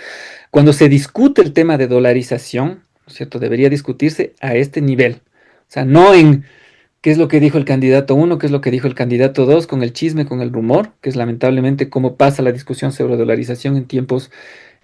[SPEAKER 2] Cuando se discute el tema de dolarización, ¿no es cierto? Debería discutirse a este nivel. O sea, no en qué es lo que dijo el candidato uno, qué es lo que dijo el candidato 2, con el chisme, con el rumor, que es lamentablemente cómo pasa la discusión sobre dolarización en tiempos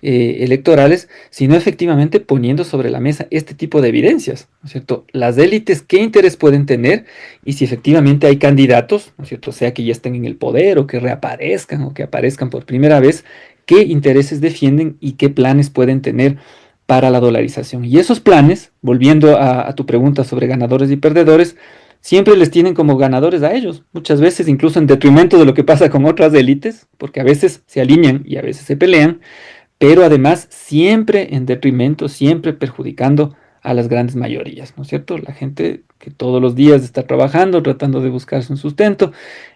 [SPEAKER 2] electorales, sino efectivamente poniendo sobre la mesa este tipo de evidencias, ¿no es cierto? Las élites, ¿qué interés pueden tener? Y si efectivamente hay candidatos, ¿no es cierto? Sea que ya estén en el poder o que reaparezcan o que aparezcan por primera vez, ¿qué intereses defienden y qué planes pueden tener para la dolarización? Y esos planes, volviendo a tu pregunta sobre ganadores y perdedores, siempre les tienen como ganadores a ellos, muchas veces incluso en detrimento de lo que pasa con otras élites, porque a veces se alinean y a veces se pelean, pero además siempre en detrimento, siempre perjudicando a las grandes mayorías, ¿no es cierto? La gente que todos los días está trabajando, tratando de buscarse un sustento,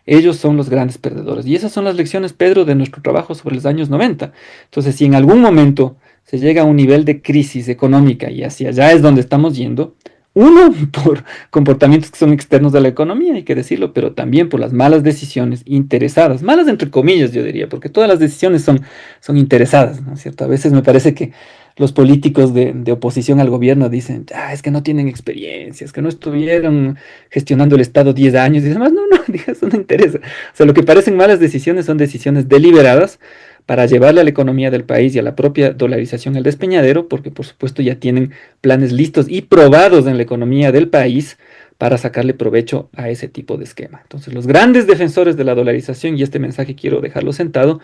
[SPEAKER 2] ellos son los grandes perdedores. Y esas son las lecciones, Pedro, de nuestro trabajo sobre los años 90. Entonces, si en algún momento se llega a un nivel de crisis económica y hacia allá es donde estamos yendo, uno, por comportamientos que son externos de la economía, hay que decirlo, pero también por las malas decisiones interesadas, malas entre comillas, yo diría, porque todas las decisiones son interesadas, ¿no es cierto? A veces me parece que los políticos de oposición al gobierno dicen, ah, es que no tienen experiencia, es que no estuvieron gestionando el Estado 10 años y demás. No, no, diga, eso no interesa. O sea, lo que parecen malas decisiones son decisiones deliberadas para llevarle a la economía del país y a la propia dolarización al despeñadero, porque por supuesto ya tienen planes listos y probados en la economía del país para sacarle provecho a ese tipo de esquema. Entonces, los grandes defensores de la dolarización, y este mensaje quiero dejarlo sentado,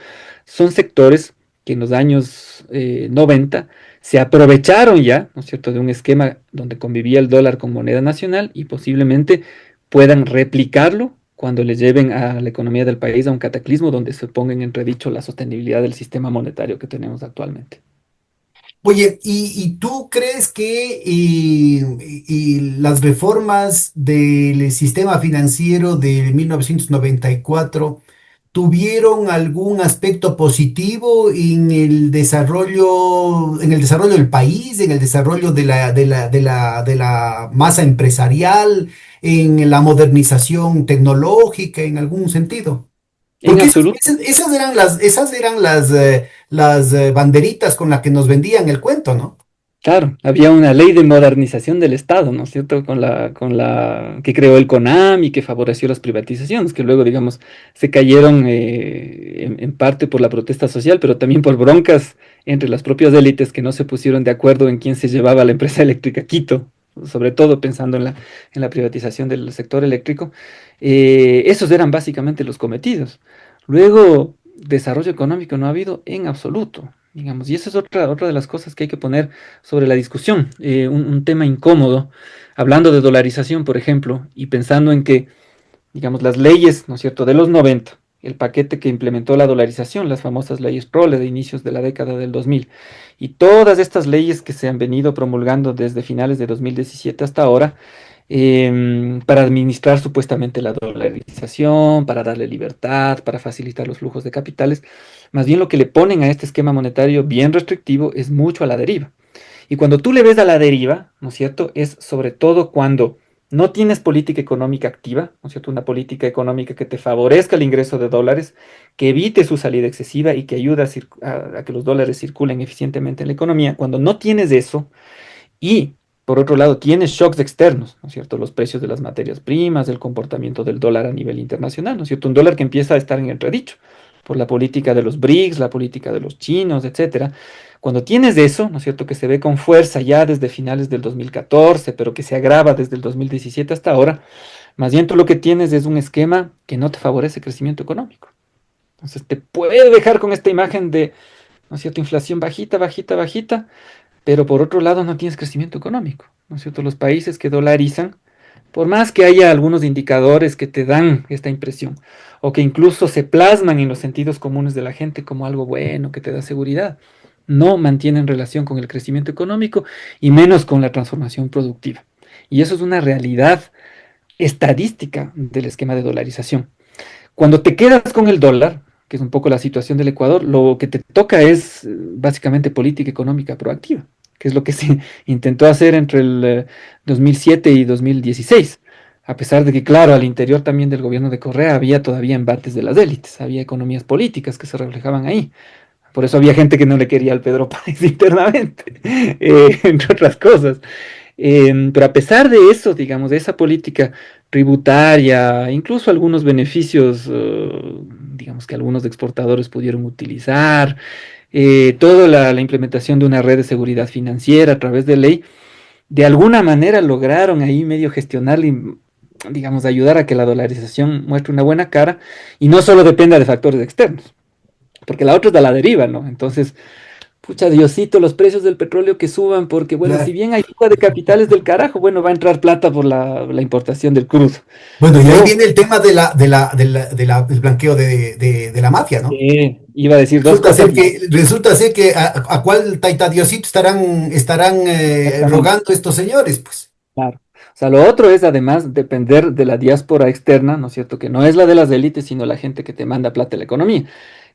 [SPEAKER 2] son sectores que en los años 90 se aprovecharon ya, ¿no es cierto?, de un esquema donde convivía el dólar con moneda nacional y posiblemente puedan replicarlo cuando le lleven a la economía del país a un cataclismo donde se ponga en entredicho la sostenibilidad del sistema monetario que tenemos actualmente.
[SPEAKER 1] Oye, y tú crees que las reformas del sistema financiero de 1994 tuvieron algún aspecto positivo en el desarrollo del país, en el desarrollo de la masa empresarial, en la modernización tecnológica, en algún sentido?
[SPEAKER 2] En
[SPEAKER 1] Porque
[SPEAKER 2] absoluto.
[SPEAKER 1] esas eran las banderitas con las que nos vendían el cuento, ¿no?
[SPEAKER 2] Claro, había una ley de modernización del Estado, ¿no es cierto? Que creó el CONAM y que favoreció las privatizaciones, que luego, digamos, se cayeron en parte por la protesta social, pero también por broncas entre las propias élites que no se pusieron de acuerdo en quién se llevaba la empresa eléctrica Quito, sobre todo pensando en la privatización del sector eléctrico. Esos eran básicamente los cometidos. Luego, desarrollo económico no ha habido en absoluto, digamos, y esa es otra de las cosas que hay que poner sobre la discusión, un tema incómodo, hablando de dolarización, por ejemplo, y pensando en que, digamos, las leyes, ¿no es cierto?, de los 90, el paquete que implementó la dolarización, las famosas leyes Prole de inicios de la década del 2000, y todas estas leyes que se han venido promulgando desde finales de 2017 hasta ahora, para administrar supuestamente la dolarización, para darle libertad, para facilitar los flujos de capitales, más bien lo que le ponen a este esquema monetario bien restrictivo es mucho a la deriva. Y cuando tú le ves a la deriva, ¿no es cierto? Es sobre todo cuando no tienes política económica activa, ¿no es cierto? Una política económica que te favorezca el ingreso de dólares, que evite su salida excesiva y que ayude a que los dólares circulen eficientemente en la economía. Cuando no tienes eso y, por otro lado, tienes shocks externos, ¿no es cierto? Los precios de las materias primas, el comportamiento del dólar a nivel internacional, ¿no es cierto? Un dólar que empieza a estar en entredicho por la política de los BRICS, la política de los chinos, etcétera. Cuando tienes eso, ¿no es cierto?, que se ve con fuerza ya desde finales del 2014, pero que se agrava desde el 2017 hasta ahora, más bien tú lo que tienes es un esquema que no te favorece el crecimiento económico. Entonces te puede dejar con esta imagen de, ¿no es cierto?, inflación bajita, bajita, bajita, pero por otro lado no tienes crecimiento económico, ¿no es cierto? Los países que dolarizan, por más que haya algunos indicadores que te dan esta impresión, o que incluso se plasman en los sentidos comunes de la gente como algo bueno, que te da seguridad, no mantienen relación con el crecimiento económico y menos con la transformación productiva. Y eso es una realidad estadística del esquema de dolarización. Cuando te quedas con el dólar, que es un poco la situación del Ecuador, lo que te toca es básicamente política económica proactiva, que es lo que se intentó hacer entre el 2007 y 2016. A pesar de que, claro, al interior también del gobierno de Correa había todavía embates de las élites, había economías políticas que se reflejaban ahí. Por eso había gente que no le quería al Pedro Páez internamente, entre otras cosas. Pero a pesar de eso, digamos, de esa política tributaria, incluso algunos beneficios, digamos, que algunos exportadores pudieron utilizar, toda la implementación de una red de seguridad financiera a través de ley, de alguna manera lograron ahí medio gestionar, digamos, ayudar a que la dolarización muestre una buena cara y no solo dependa de factores externos, porque la otra es de la deriva, ¿no? Entonces, pucha Diosito, los precios del petróleo que suban, porque bueno, si
[SPEAKER 1] Claro.
[SPEAKER 2] bien hay fuga de capitales del carajo, bueno, va a entrar plata por la importación del crudo.
[SPEAKER 1] Bueno, y ahí
[SPEAKER 2] O,
[SPEAKER 1] viene el tema del blanqueo de la mafia, ¿no?
[SPEAKER 2] iba a decir dos cosas más.
[SPEAKER 1] Resulta ser que a cuál Taita Diosito estarán
[SPEAKER 2] Exactamente,
[SPEAKER 1] rogando estos señores, pues.
[SPEAKER 2] claro. O sea, lo otro es además depender de la diáspora externa, ¿no es cierto? Que no es la de las élites, sino la gente que te manda plata a la economía.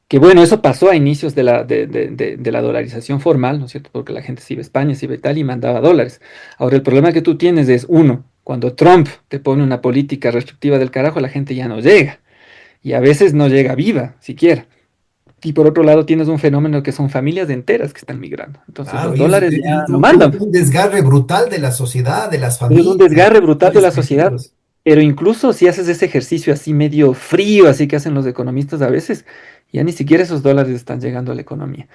[SPEAKER 2] Que bueno, eso pasó a inicios de la dolarización formal, ¿no es cierto? Porque la gente se iba a España, se iba a Italia y mandaba dólares. Ahora, el problema que tú tienes es, uno, cuando Trump te pone una política restrictiva del carajo, la gente ya no llega. Y a veces no llega viva, siquiera. Y por otro lado, tienes un fenómeno que son familias enteras que están migrando. Entonces,
[SPEAKER 1] Claro,
[SPEAKER 2] los
[SPEAKER 1] y
[SPEAKER 2] dólares ya no mandan.
[SPEAKER 1] un desgarre brutal de la sociedad, de las
[SPEAKER 2] Es un
[SPEAKER 1] familias,
[SPEAKER 2] desgarre
[SPEAKER 1] de
[SPEAKER 2] brutal de
[SPEAKER 1] seres
[SPEAKER 2] la sociedad,
[SPEAKER 1] queridos.
[SPEAKER 2] pero incluso si haces ese ejercicio así medio frío, así que hacen los economistas a veces, ya ni siquiera esos dólares están llegando a la economía.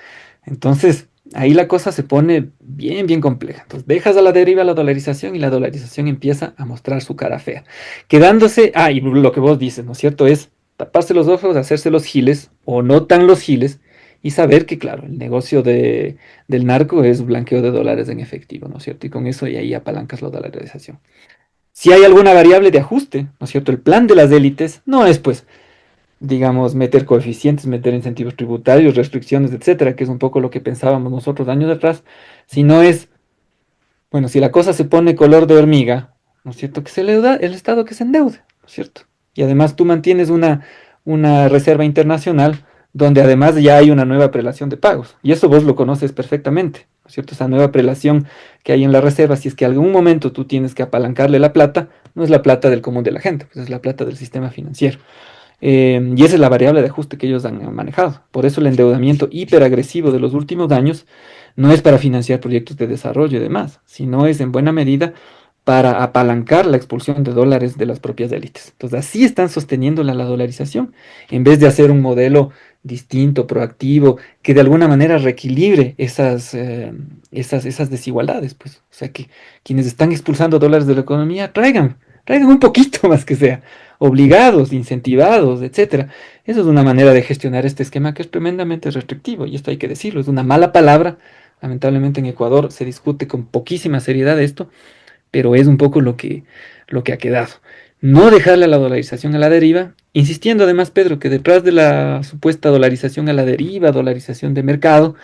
[SPEAKER 2] Entonces, ahí la cosa se pone bien, bien compleja. Entonces, dejas a la deriva la dolarización y la dolarización empieza a mostrar su cara fea. Quedándose, y lo que vos dices, ¿no es cierto? Es taparse los ojos, hacerse los giles o no tan los giles y saber que, claro, el negocio del narco es blanqueo de dólares en efectivo, ¿no es cierto? Y con eso y ahí apalancas la dolarización. Si hay alguna variable de ajuste, ¿no es cierto? El plan de las élites no es, pues, digamos, meter coeficientes, meter incentivos tributarios, restricciones, etcétera, que es un poco lo que pensábamos nosotros años atrás, sino es, bueno, si la cosa se pone color de hormiga, ¿no es cierto? Que se le da el Estado que se endeude, ¿no es cierto? Y además tú mantienes una reserva internacional donde además ya hay una nueva prelación de pagos. Y eso vos lo conoces perfectamente, ¿no es cierto? Esa nueva prelación que hay en la reserva, si es que algún momento tú tienes que apalancarle la plata, no es la plata del común de la gente, pues es la plata del sistema financiero. Y esa es la variable de ajuste que ellos han manejado. Por eso el endeudamiento hiperagresivo de los últimos años no es para financiar proyectos de desarrollo y demás, sino es en buena medida para apalancar la expulsión de dólares de las propias élites. Entonces así están sosteniendo la dolarización, en vez de hacer un modelo distinto, proactivo, que de alguna manera reequilibre esas desigualdades. Pues. O sea, que quienes están expulsando dólares de la economía, traigan un poquito más que sea obligados, incentivados, etcétera. Eso es una manera de gestionar este esquema que es tremendamente restrictivo, y esto hay que decirlo, es una mala palabra. Lamentablemente en Ecuador se discute con poquísima seriedad esto, pero es un poco lo que ha quedado. No dejarle a la dolarización a la deriva, insistiendo además, Pedro, que detrás de la supuesta dolarización a la deriva, dolarización de mercado,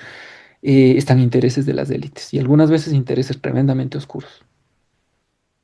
[SPEAKER 2] están intereses de las élites y algunas veces intereses tremendamente oscuros.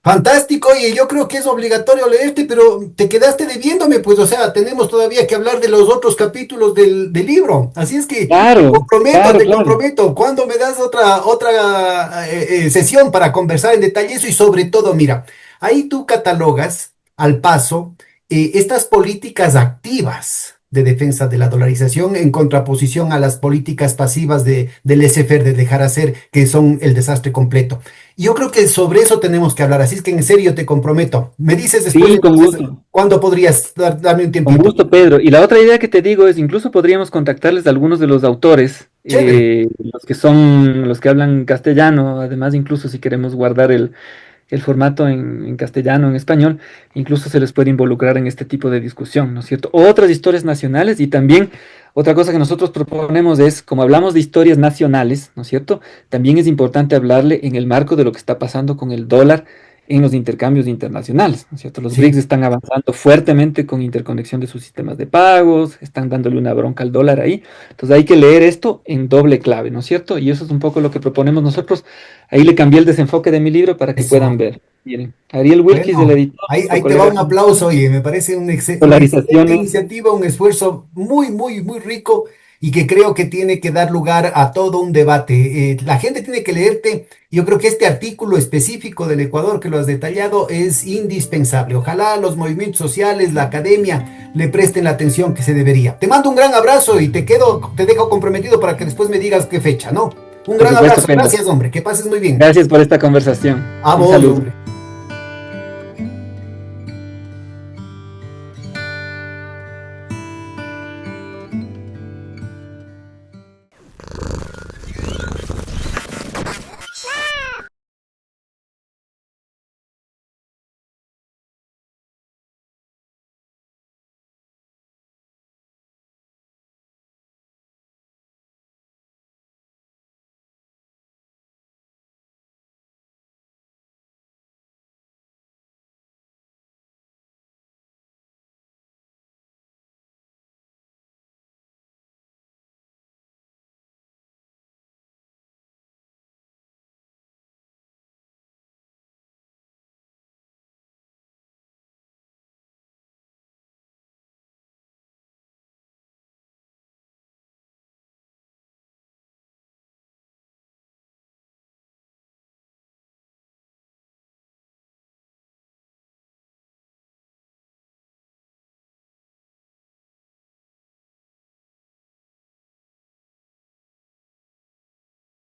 [SPEAKER 1] Fantástico, oye, yo creo que es obligatorio leerte, pero te quedaste debiéndome, pues, o sea, tenemos todavía que hablar de los otros capítulos del libro. Así es que
[SPEAKER 2] Claro, claro,
[SPEAKER 1] te
[SPEAKER 2] claro.
[SPEAKER 1] comprometo. ¿Cuándo me das otra sesión para conversar en detalle eso? Y sobre todo, mira, ahí tú catalogas al paso estas políticas activas de defensa de la dolarización en contraposición a las políticas pasivas del laissez-faire, de dejar hacer, que son el desastre completo. Yo creo que sobre eso tenemos que hablar, así es que en serio te comprometo. Me dices después
[SPEAKER 2] Sí, con
[SPEAKER 1] entonces
[SPEAKER 2] gusto.
[SPEAKER 1] cuándo podrías darme un
[SPEAKER 2] Con
[SPEAKER 1] tiempito.
[SPEAKER 2] gusto, Pedro. Y la otra idea que te digo es, incluso podríamos contactarles a algunos de los autores,
[SPEAKER 1] Chévere.
[SPEAKER 2] los que son, los que hablan castellano, además incluso si queremos guardar el formato en castellano, en español, incluso se les puede involucrar en este tipo de discusión, ¿no es cierto? Otras historias nacionales y también otra cosa que nosotros proponemos es, como hablamos de historias nacionales, ¿no es cierto? También es importante hablarle en el marco de lo que está pasando con el dólar en los intercambios internacionales, ¿no es cierto? Los BRICS
[SPEAKER 1] Sí.
[SPEAKER 2] están avanzando fuertemente con interconexión de sus sistemas de pagos, están dándole una bronca al dólar ahí. Entonces hay que leer esto en doble clave, ¿no es cierto? Y eso es un poco lo que proponemos nosotros. Ahí le cambié el desenfoque de mi libro para que puedan
[SPEAKER 1] Eso.
[SPEAKER 2] ver. Miren, Ariel Wilkis, el
[SPEAKER 1] Bueno,
[SPEAKER 2] editor, nuestro
[SPEAKER 1] ahí te va
[SPEAKER 2] colega
[SPEAKER 1] un aplauso, oye, me parece una excelente
[SPEAKER 2] polarizaciones.
[SPEAKER 1] iniciativa, un esfuerzo muy, muy, muy rico y que creo que tiene que dar lugar a todo un debate. La gente tiene que leerte. Yo creo que este artículo específico del Ecuador que lo has detallado es indispensable. Ojalá los movimientos sociales, la academia le presten la atención que se debería. Te mando un gran abrazo y te dejo comprometido para que después me digas qué fecha, ¿no? Un
[SPEAKER 2] Por
[SPEAKER 1] gran
[SPEAKER 2] supuesto,
[SPEAKER 1] abrazo.
[SPEAKER 2] Pedro.
[SPEAKER 1] Gracias, hombre. Que pases muy bien.
[SPEAKER 2] Gracias por esta conversación.
[SPEAKER 1] A
[SPEAKER 2] Un
[SPEAKER 1] vos,
[SPEAKER 2] saludo.
[SPEAKER 1] hombre.